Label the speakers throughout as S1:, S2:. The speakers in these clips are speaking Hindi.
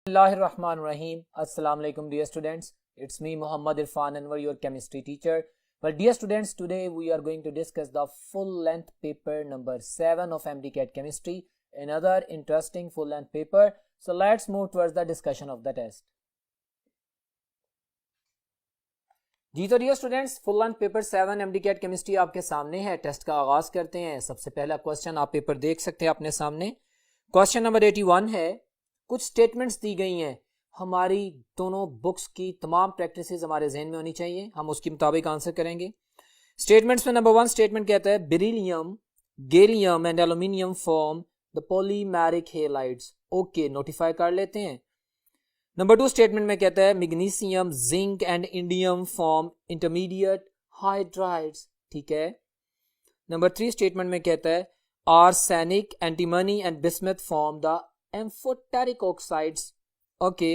S1: Bismillahirrahmanirrahim. Assalamu alaikum dear students. It's me Muhammad Irfan Anwar, your chemistry teacher. Well dear students, today we are going to discuss the full length paper number 7 of MDCAT chemistry, another interesting full length paper. So let's move towards the discussion of the test. जी तो dear students, full length paper 7 MDCAT chemistry आपके सामने है। टेस्ट का आगाज करते हैं। सबसे पहला क्वेश्चन आप पेपर देख सकते हैं अपने सामने। क्वेश्चन नंबर 81 है। कुछ स्टेटमेंट्स दी गई हैं, हमारी दोनों बुक्स की तमाम प्रैक्टिसेस हमारे जहन में होनी चाहिए, हम उसके मुताबिक आंसर करेंगे। स्टेटमेंट्स में नंबर 1 स्टेटमेंट कहता है beryllium, gallium and aluminium form the polymeric halides. Okay, notify कर लेते हैं। नंबर 2 स्टेटमेंट में कहता है magnesium, zinc and indium form intermediate hydrides. ठीक है। नंबर 3 स्टेटमेंट में कहता है arsenic, antimony and bismuth form the amphoteric oxides. Okay.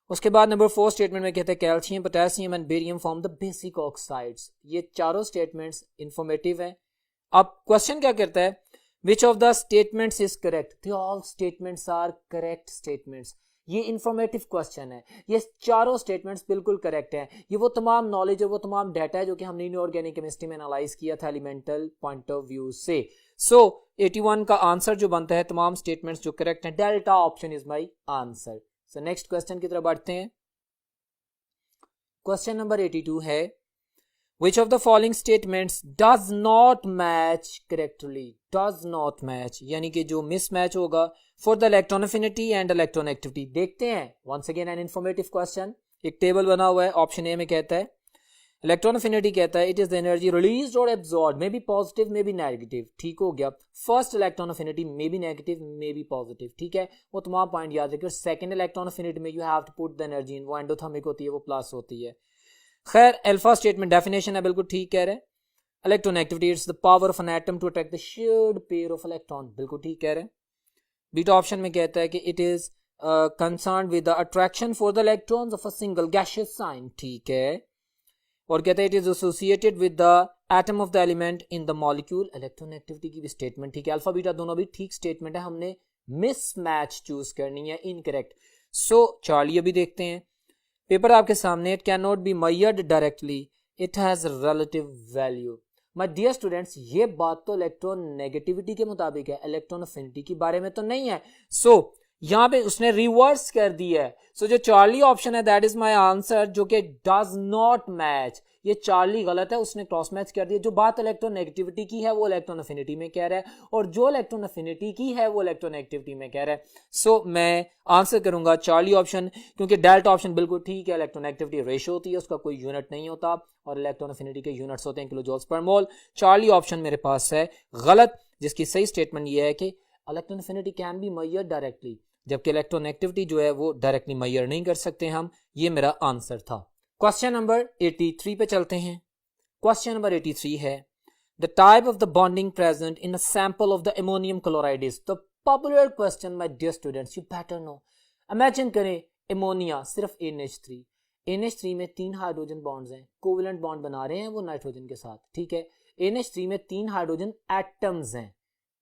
S1: उसके बाद नंबर 4 स्टेटमेंट में कहते हैं calcium, potassium and barium form the basic oxides. ये चारों स्टेटमेंट्स इंफॉर्मेटिव हैं। अब क्वेश्चन क्या करता है, which of the statements is correct? They all statements are correct statements. ये इंफॉर्मेटिव क्वेश्चन है। ये चारों स्टेटमेंट्स बिल्कुल करेक्ट हैं। ये वो तमाम नॉलेज है, वो तमाम डाटा है जो कि हमने इनऑर्गेनिक केमिस्ट्री में एनालाइज किया था एलिमेंटल पॉइंट ऑफ व्यू से। सो 81 का आंसर जो बनता है, तमाम स्टेटमेंट्स जो करेक्ट हैं, delta option is my answer. So next question की तरफ बढ़ते हैं। क्वेश्चन नंबर 82 है Which of the following statements does not match correctly? Does not match यानी कि जो mismatch होगा for the electron affinity and electron activity। देखते हैं। once again an informative question। एक टेबल बना हुआ है। ऑप्शन ए में कहता है इलेक्ट्रॉन अफिनिटी कहता है it is the energy released और absorbed, may be positive may be negative. ठीक हो गया। First electron affinity may be negative may be positive. ठीक है, वो तमाम पॉइंट याद रखिए। सेकंड इलेक्ट्रॉन अफिनिटी में you have to put the energy in, वो एंडोथर्मिक होती है, वो प्लस होती है। खैर, अल्फा स्टेटमेंट डेफिनेशन है, बिल्कुल ठीक कह रहे हैं। Electron activity it's the power of an atom to attract the shared pair of electron, बिल्कुल ठीक कह रहे हैं। बीटा ऑप्शन में कहता है कि it is concerned with the attraction for the electrons of a single gaseous sign. ठीक है। और कहता है it is associated with the atom of the element in the molecule. Electron activity की भी स्टेटमेंट ठीक है। अल्फा बीटा दोनों भी ठीक स्टेटमेंट है। हमने मिसमैच चूज करनी है, इनकरेक्ट। सो चार्ली अभी देखते हैं। पेपर आपके सामने। It can not be measured directly, it has relative value. My dear students, ये बात तो इलेक्ट्रॉन नेगेटिविटी के मुताबिक है, इलेक्ट्रॉन अफिनिटी के बारे में तो नहीं है। सो यहां पे उसने रिवर्स कर दिया है। सो जो चार्ली ऑप्शन है दैट इज माय आंसर, जो कि डज नॉट मैच। ये चार्ली गलत है, उसने क्रॉस मैच कर दिया। जो बात इलेक्ट्रॉन नेगेटिविटी की है वो इलेक्ट्रॉन अफिनिटी में कह रहा है, और जो इलेक्ट्रॉन अफिनिटी की है वो इलेक्ट्रॉन नेगेटिविटी में कह रहा है। सो मैं आंसर करूंगा चार्ली ऑप्शन, क्योंकि डेल्टा ऑप्शन बिल्कुल ठीक है। इलेक्ट्रॉन नेगेटिविटी रेशियो होती है, उसका कोई यूनिट नहीं होता, और इलेक्ट्रॉन अफिनिटी के यूनिट्स होते हैं किलो जूल्स पर मोल। चार्ली ऑप्शन मेरे पास है गलत, जिसकी सही स्टेटमेंट ये है कि electron affinity can be measured directly, जबकि इलेक्ट्रॉन एक्टिविटी जो है वो डायरेक्टली मेजर नहीं कर सकते हम। ये मेरा आंसर था। क्वेश्चन नंबर 83 पे चलते हैं। क्वेश्चन नंबर 83 है the type of the bonding present in a sample of the ammonium chloride is. The popular question my dear students, you better know. Imagine करें अमोनिया सिर्फ NH3, NH3 में 3 हाइड्रोजन बॉन्ड्स हैं, कोवेलेंट बॉन्ड बना रहे हैं वो नाइट्रोजन के साथ। ठीक है। NH3 में 3 हाइड्रोजन एटम्स हैं,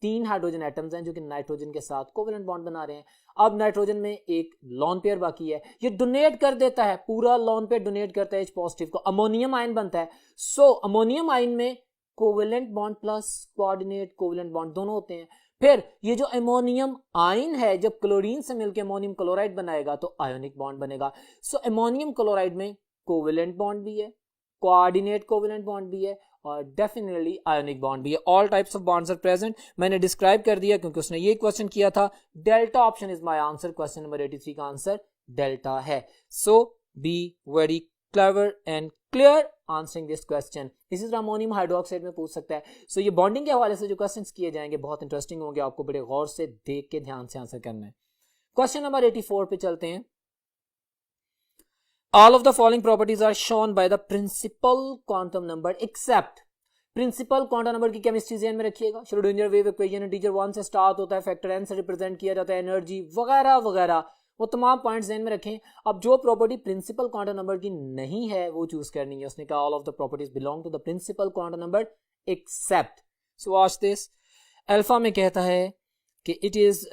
S1: 3 हाइड्रोजन एटम्स हैं जो कि नाइट्रोजन के साथ कोवेलेंट बॉन्ड बना रहे हैं। अब नाइट्रोजन में एक लोन पेयर बाकी है, ये डोनेट कर देता है, पूरा लोन पेयर डोनेट करता है H पॉजिटिव को, अमोनियम आयन बनता है। सो अमोनियम आयन में covalent bond plus coordinate covalent bond दोनों होते हैं। फिर ये जो अमोनियम आयन है जब क्लोरीन से मिलकर अमोनियम क्लोराइड बनाएगा तो आयोनिक बॉन्ड बनेगा। सो अमोनियम क्लोराइड में कोवेलेंट बॉन्ड भी है, कोऑर्डिनेट कोवेलेंट बॉन्ड भी है, और डेफिनेटली आयोनिक बॉन्ड भी है। All types of bonds are present. मैंने डिस्क्राइब कर दिया क्योंकि उसने ये क्वेश्चन किया था। Delta option is my answer. Question number 83 का आंसर डेल्टा है। So be very clever and clear answering this question. इसी तरह अमोनियम हाइड्रोक्साइड में पूछ सकता है। सो ये बॉन्डिंग के हवाले से जो क्वेश्चंस किए जाएंगे बहुत इंटरेस्टिंग होंगे, आपको बड़े गौर से देख के ध्यान से आंसर करना है। क्वेश्चन नंबर 84 पे चलते हैं। All of the following properties are shown by the principal quantum number except। Principal quantum number की केमिस्ट्री ध्यान में रखिएगा। श्रोडिंगर वेव इक्वेशन इंटीजर 1 से स्टार्ट होता है, फैक्टर n से रिप्रेजेंट किया जाता है, एनर्जी वगैरह वगैरह, वो तमाम पॉइंट्स ध्यान में रखें। अब जो प्रॉपर्टी प्रिंसिपल क्वांटम नंबर की नहीं है वो चूज करनी है। उसने कहा all of the properties belong to the principal quantum number except. So watch this. Alpha में कहता है कि it is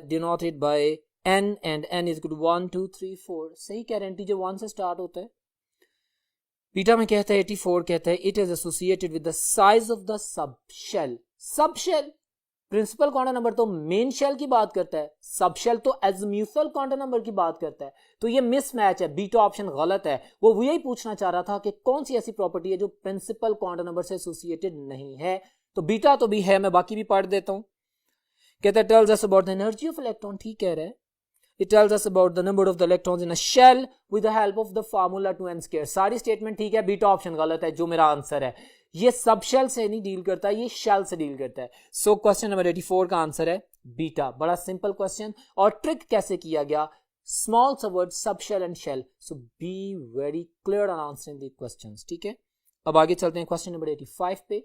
S1: denoted by n and n is equal to 1 2 3 4. सही कह रहे हैं, इंटीजर 1 से स्टार्ट होता है. बीटा में कहता है 84 कहता है it is associated with the size of the subshell. Subshell principal quantum number तो मेन शेल की बात करता है, सब शेल तो एज़म्यूथल क्वांटम नंबर की बात करता है. तो ये मिसमैच है, बीटा ऑप्शन गलत है. वो यही पूछना चाह रहा था कि कौन सी ऐसी प्रॉपर्टी है जो प्रिंसिपल क्वांटम नंबर से एसोसिएटेड नहीं है. तो बीटा तो भी है, मैं बाकी भी पढ़ देता हूं. कहता है tells us about the energy of electron. ठीक कह रहा है. It tells us about the number of the electrons in a shell with the help of the formula 2n square. सारी स्टेटमेंट ठीक है, बीटा ऑप्शन गलत है जो मेरा आंसर है. ये सब शेल से नहीं डील करता, ये शेल से डील करता है. सो क्वेश्चन नंबर 84 का आंसर है बीटा. बड़ा सिंपल क्वेश्चन. और ट्रिक कैसे किया गया, स्मॉल सा word subshell and shell. So be very clear on answering the questions. ठीक है, अब आगे चलते हैं क्वेश्चन नंबर 85 पे.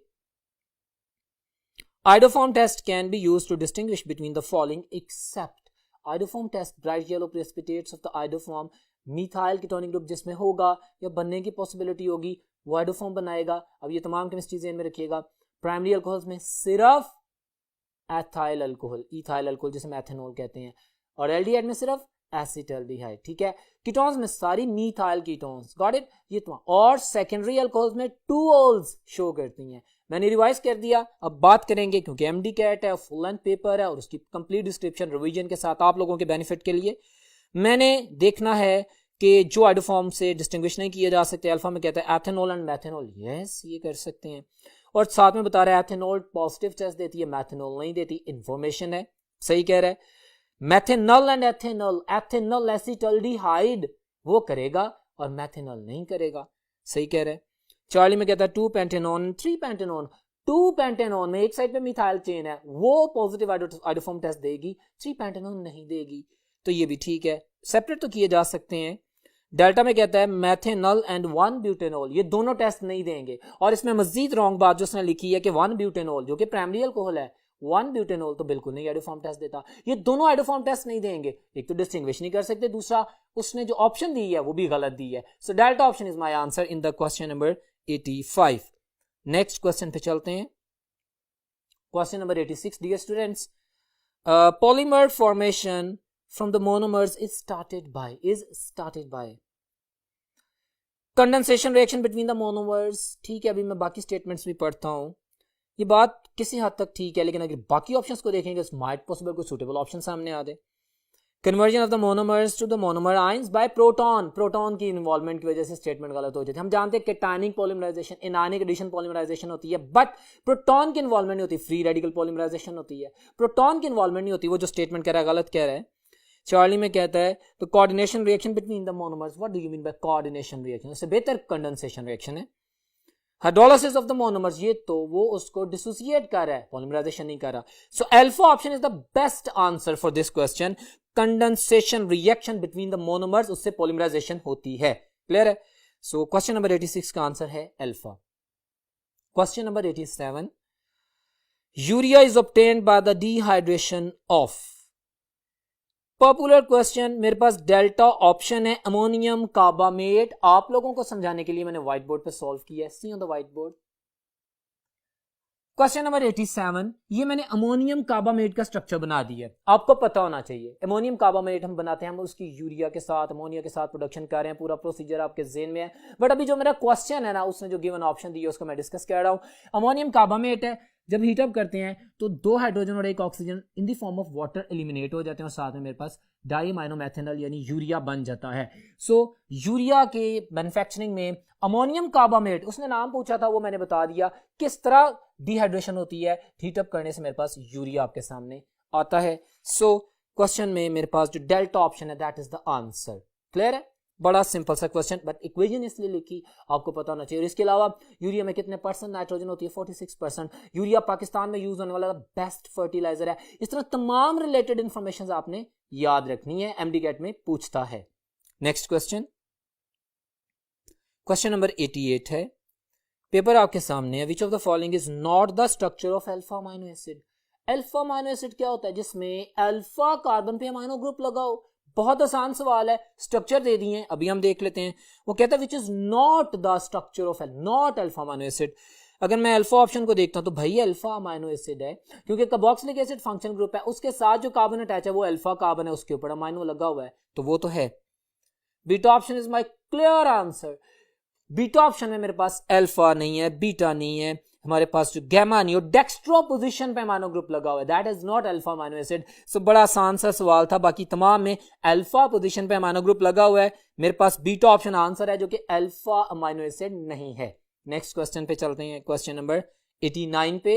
S1: Iodoform test can be used to distinguish between the following except Iodoform test bright yellow precipitates of the iodoform methyl ketonic group जिसमें होगा या बनने की पॉसिबिलिटी होगी वो आइडोफॉर्म बनाएगा. अब ये तमाम केमिस्ट्री ज़हन में रखिएगा. प्राइमरी अल्कोहल्स में सिर्फ एथाइल अल्कोहल, इथाइल अल्कोहल जिसे एथेनॉल कहते हैं, और एल्डिहाइड में सिर्फ एसिटाल्डिहाइड. ठीक है, कीटोन्स में सारी मिथाइल कीटोन्स. Got it. ये तो, और सेकेंडरी अल्कोहल्स में 2 ओल्स शो करती हैं. मैंने रिवाइज कर दिया, अब बात करेंगे क्योंकि एमडी कैट है, फुल लेंथ पेपर है और उसकी कंप्लीट डिस्क्रिप्शन रिवीजन के साथ आप लोगों के बेनिफिट के लिए. मैंने देखना है कि जो आइडोफॉर्म से डिस्टिंग्विश नहीं किए जा सकते, अल्फा में कहता है एथेनॉल एंड मैथेनॉल. यस, ये कर सकते हैं. और साथ में बता रहा है एथेनॉल पॉजिटिव टेस्ट देती है, मैथेनॉल नहीं देती. इंफॉर्मेशन है, सही कह रहा है. Methanol and ethanol, ethanol acetaldehyde वो करेगा और मैथेनॉल नहीं करेगा. सही कह रहा है. चार्ली में कहता है 2 पेंटेनॉन 3 पेंटेनॉन. 2 पेंटेनॉन में एक साइड पे मिथाइल चेन है, वो पॉजिटिव आइडोफॉर्म टेस्ट देगी, 3 पेंटेनॉन नहीं देगी. तो ये भी ठीक है, सेपरेट तो किए जा सकते हैं. डेल्टा में कहता है मैथेनॉल एंड 1 ब्यूटेनॉल, ये दोनों टेस्ट नहीं देंगे. और इसमें मजीद रॉन्ग बात जो उसने लिखी है कि 1 ब्यूटेनॉल जो कि प्राइमरी अल्कोहल है, 1 ब्यूटेनॉल तो बिल्कुल नहीं आइडोफॉर्म टेस्ट देता. ये दोनों आइडोफॉर्म टेस्ट नहीं देंगे. एक तो डिस्टिंग्विश नहीं कर सकते, दूसरा उसने जो ऑप्शन दी है वो भी गलत दी है. So delta option is my answer in the question number 85. Next question पे चलते हैं. Question number 86. Dear students, polymer formation from the monomers is started by condensation reaction between the monomers. ठीक है, अभी मैं बाकी स्टेटमेंट्स भी पढ़ता हूं. ये बात किसी हद तक ठीक है, लेकिन अगर बाकी ऑप्शंस को देखेंगे माइट पॉसिबल कोई सुटेबल ऑप्शन सामने आ दे. Conversion of the monomers to the monomer ions by proton की इन्वॉल्वमेंट की वजह से स्टेटमेंट गलत हो जाती है. हम जानते हैं cationic polymerisation, anionic addition polymerisation होती है, बट प्रोटॉन की इन्वॉल्वमेंट नहीं होती. फ्री रेडिकल पॉलीमराइजेशन होती है, प्रोटॉन की इन्वॉल्वमेंट नहीं होती. वो जो स्टेटमेंट कह रहा है गलत कह रहा है. चार्ली में कहता है तो coordination reaction between the monomers. What do you mean by coordination reaction? इससे बेहतर कंडेंसेशन रिएक्शन है. हाइड्रोलिसिस ऑफ द मोनोमर्स, ये तो वो उसको डिसोसिएट कर रहा है, पॉलीमराइजेशन नहीं कर रहा. सो alpha option is the best answer for this question. Condensation reaction between the monomers, उससे पॉलीमराइजेशन होती है. क्लियर है. सो क्वेश्चन नंबर 86 का आंसर है alpha. Question number 87. Urea is obtained by the dehydration of. Popular question. मेरे पास डेल्टा ऑप्शन है अमोनियम कार्बामेट. आप लोगों को समझाने के लिए मैंने व्हाइट बोर्ड पे सॉल्व किया है. See on the white board. Question number 87. ये मैंने अमोनियम कार्बामेट का स्ट्रक्चर बना दिया है. आपको पता होना चाहिए अमोनियम कार्बामेट हम बनाते हैं, हम उसकी यूरिया के साथ अमोनिया के साथ प्रोडक्शन कर रहे हैं. पूरा प्रोसीजर आपके जेन में है, बट अभी जो मेरा क्वेश्चन है ना, उसने जो गिवन ऑप्शन दिया उसको मैं डिस्कस कर रहा हूं. अमोनियम कार्बामेट है, जब हीटअप करते हैं तो 2 हाइड्रोजन और 1 oxygen in the form of water eliminate हो जाते हैं और साथ में मेरे पास डाईमाइनोमेथेनॉल यानी यूरिया बन जाता है. सो यूरिया के मैन्युफैक्चरिंग में अमोनियम कार्बामेट, उसने नाम पूछा था वो मैंने बता दिया. किस तरह डिहाइड्रेशन होती है, हीटअप करने से मेरे पास यूरिया आपके सामने आता है. सो क्वेश्चन में मेरे पास जो डेल्टा ऑप्शन है that is the answer. Clear है. बड़ा सिंपल सा क्वेश्चन, बट इक्वेशन इसलिए लिखी आपको पता होना चाहिए. और इसके अलावा यूरिया में कितने परसेंट नाइट्रोजन होती है? 46%. यूरिया पाकिस्तान में यूज होने वाला बेस्ट फर्टिलाइजर है. इस तरह तमाम रिलेटेड इंफॉर्मेशन आपने याद रखनी है, एमडी कैट में पूछता है. Next question. क्वेश्चन नंबर 88 है. पेपर आपके सामने है. Which of the following is not the structure of alpha amino acid. Alpha amino acid क्या होता है? जिसमें अल्फा कार्बन पे अमाइनो ग्रुप लगाओ. बहुत आसान सवाल है, स्ट्रक्चर दे दिए हैं, अभी हम देख लेते हैं. वो कहता है which is not the structure of not alpha amino acid. अगर मैं अल्फा ऑप्शन को देखता हूं तो भाई अल्फा अमाइनो एसिड है, क्योंकि कार्बोक्सिलिक एसिड फंक्शनल ग्रुप है, उसके साथ जो कार्बन अटैच है वो अल्फा कार्बन है, उसके ऊपर अमाइनो लगा हुआ है, तो वो तो है। Beta option is my clear answer. Beta option में मेरे पास अल्फा नहीं है, बीटा नहीं है, हमारे पास जो गैमा नहीं, डेक्स्ट्रो पोजीशन पे अमाइनो ग्रुप लगा हुआ है, that is not alpha amino acid. So बड़ा आसान सा सवाल था, बाकी तमाम में अल्फा पोजीशन पे अमाइनो ग्रुप लगा हुआ है, मेरे पास बीटा ऑप्शन आंसर है जो कि अल्फा अमाइनो एसिड नहीं है। नेक्स्ट क्वेश्चन पे चलते हैं, क्वेश्चन नंबर 89 पे।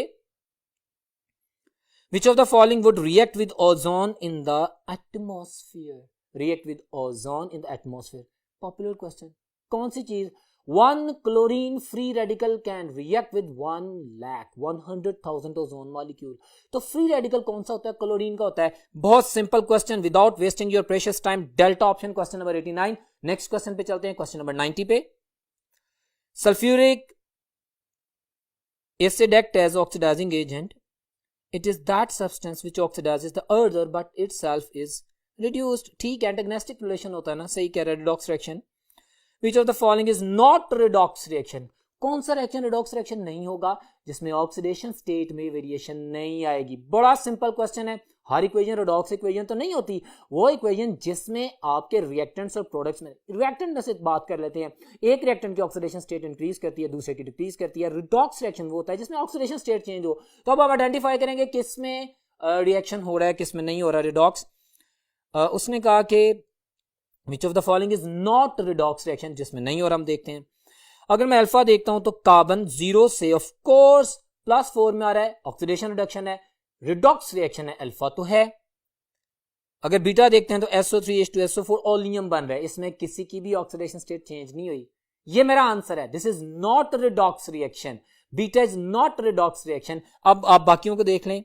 S1: Which of the following would react with ozone in the atmosphere? React with ozone in the atmosphere. Popular question. कौन सी चीज? 1 chlorine free radical can react with 1,100,000 ozone molecule. तो free radical कौन सा होता है? क्लोरीन का होता है। बहुत simple question, without wasting your precious time, delta option, question number 89। Next question पे चलते हैं, क्वेश्चन नंबर 90 पे। Sulphuric acid act as oxidising agent. It is that substance which oxidizes the other but itself is reduced. ठीक, एंटागोनिस्टिक रिलेशन होता है ना, सही कह रहा है, redox reaction. Which of the following is not redox reaction? कौन सा रिएक्शन रिडॉक्स रिएक्शन नहीं होगा जिसमें ऑक्सीडेशन स्टेट में वेरिएशन नहीं आएगी? बड़ा सिंपल क्वेश्चन है। हर इक्वेशन रिडॉक्स इक्वेशन तो नहीं होती, वो इक्वेशन जिसमें आपके रिएक्टेंट्स और प्रोडक्ट्स में, रिएक्टेंट से बात कर लेते हैं, एक रिएक्टेंट की ऑक्सीडेशन स्टेट इंक्रीज करती है, दूसरे की डिक्रीज करती है। रिडॉक्स रिएक्शन वो होता है जिसमें ऑक्सीडेशन स्टेट चेंज हो। तो अब आप आइडेंटिफाई करेंगे किस में रिएक्शन हो रहा है, किस में नहीं हो रहा रिडॉक्स। उसने कहा कि विच of the following is not redox reaction, जिसमें नहीं हो रहा, हम देखते हैं। अगर मैं अल्फा देखता हूं तो कार्बन 0 से ऑफ कोर्स +4 में आ रहा है, ऑक्सीडेशन रिडक्शन है, रिडॉक्स रिएक्शन है, अल्फा तो है। अगर बीटा देखते हैं तो SO3H2SO4 ओलियम बन रहा है, इसमें किसी की भी ऑक्सीडेशन स्टेट चेंज नहीं हुई। ये मेरा आंसर है, this is not redox reaction, beta is not redox reaction. अब आप बाकियों को देख लें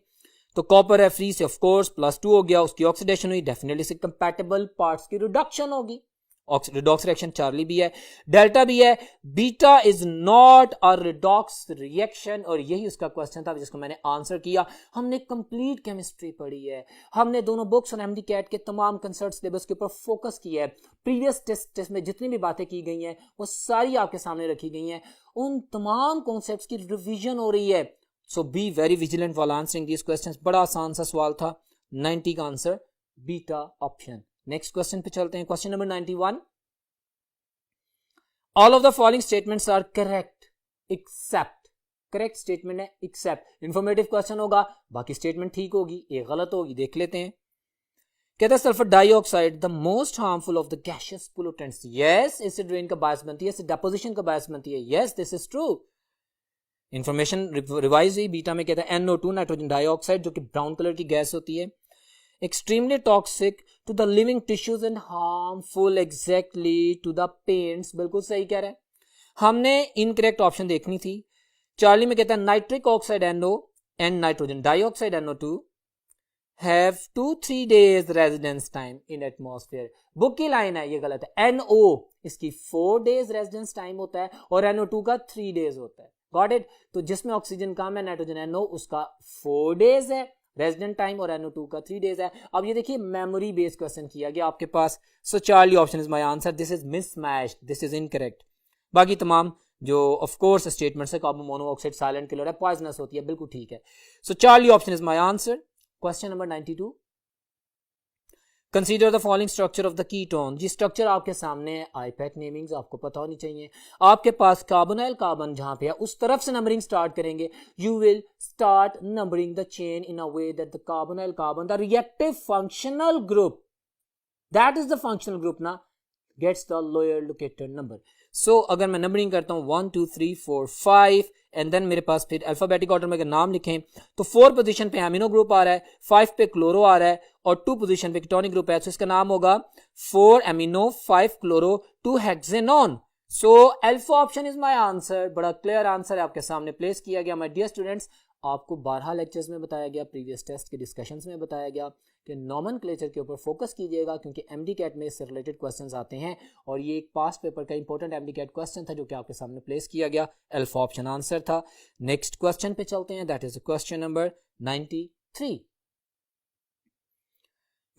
S1: तो कॉपर है फ्री से ऑफ कोर्स +2 हो गया, उसकी ऑक्सीडेशन हुई, डेफिनेटली से कंपैटिबल पार्ट्स की रिडक्शन होगी, रिडॉक्स रिएक्शन चार्ली भी है, डेल्टा भी है। Beta is not a redox reaction, और यही उसका क्वेश्चन था जिसको मैंने आंसर किया। हमने कंप्लीट केमिस्ट्री पढ़ी है, हमने दोनों बुक्स और एमडी कैट के तमाम कंसर्ट सिलेबस के ऊपर फोकस किया है। प्रीवियस टेस्ट में जितनी भी बातें की गई हैं वो सारी आपके सामने रखी गई हैं, उन तमाम कॉन्सेप्ट्स की रिविजन हो रही है। So be very vigilant while answering these questions. बड़ा आसान सा सवाल था, 90 का answer beta option. Next question पे चलते हैं, question number 91। All of the following statements are correct except, correct statement है एक्सेप्ट। इंफॉर्मेटिव क्वेश्चन होगा, बाकी स्टेटमेंट ठीक होगी, एक गलत होगी, देख लेते हैं। कहता है sulphur dioxide the most harmful of the gaseous pollutants. Yes, इससे ड्रेन का बायस बनती है, इससे डेपोजिशन का बायस बनती है। Yes, this is true. Information revise हुई, बीटा में कहता है NO2 नाइट्रोजन डाइऑक्साइड, जो कि ब्राउन कलर की गैस होती है, extremely toxic to the living tissues and harmful exactly to the paints। बिल्कुल सही कह रहे हैं। हमने इनकरेक्ट ऑप्शन देखनी थी। चार्ली में कहता है nitric oxide NO and nitrogen dioxide NO2 have 2-3 days residence time in atmosphere। Book की लाइन है, ये गलत है। NO इसकी 4 days residence time होता है और NO2 का 3 days होता है। Got it? तो जिसमें ऑक्सीजन कम है, नाइट्रोजन NO, उसका 4 days है रेजिडेंट टाइम और NO2 का 3 days है। अब ये देखिए मेमोरी बेस्ड क्वेश्चन किया गया आपके पास। So Charlie option is my answer, this is mismatched, this is incorrect. बाकी तमाम जो ऑफ कोर्स स्टेटमेंट्स है, कार्बन मोनोऑक्साइड साइलेंट किलर है, पॉइजनस होती है, बिल्कुल ठीक है। So Charlie option is my answer. Question number 92। Consider the following structure of the ketone. जी स्ट्रक्चर आपके सामने है, आईपैक नेमिंग्स आपको पता होनी चाहिए। आपके पास कार्बोनाइल कार्बन जहां पे है उस तरफ से नंबरिंग स्टार्ट करेंगे। You will start numbering the chain in a way that the carbonyl carbon the reactive functional group, that is the functional group ना, gets the lower located number. So अगर मैं नंबरिंग करता हूं 1 2 3 4 5 एंड देन मेरे पास फिर अल्फाबेटिक ऑर्डर में अगर नाम लिखें तो 4 पोजीशन पे एमिनो ग्रुप आ रहा है, 5 पे क्लोरो आ रहा है और 2 पोजीशन पे कीटोनिक ग्रुप है, तो इसका नाम होगा 4 amino 5 chloro 2 hexanone. So alpha option is my answer. बड़ा क्लियर आंसर है आपके सामने प्लेस किया गया। माय डियर स्टूडेंट्स, आपको 12 लेक्चर्स में बताया गया, प्रीवियस टेस्ट के डिस्कशंस में बताया गया कि नॉमेनक्लेचर के ऊपर फोकस कीजिएगा, क्योंकि एमडी कैट में इससे रिलेटेड क्वेश्चंस आते हैं और ये एक पास्ट पेपर का इंपॉर्टेंट एमडी कैट क्वेश्चन था जो कि आपके सामने प्लेस किया गया। अल्फा ऑप्शन आंसर था। नेक्स्ट क्वेश्चन पे चलते हैं, that is question number 93।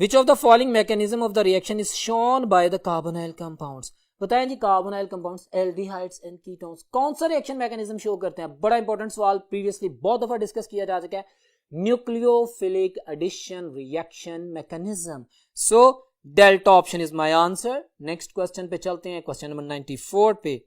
S1: Which of the following mechanism of the reaction is shown by the carbonyl compounds? बताएं जी carbonyl compounds, aldehydes and ketones कौन सा रिएक्शन मैकेनिज्म शो करते हैं? बड़ा इंपॉर्टेंट सवाल, प्रीवियसली बहुत दफा डिस्कस किया जा चुका है, nucleophilic addition reaction mechanism. So delta option is my answer. Next question पे चलते हैं, क्वेश्चन नंबर 94 पे।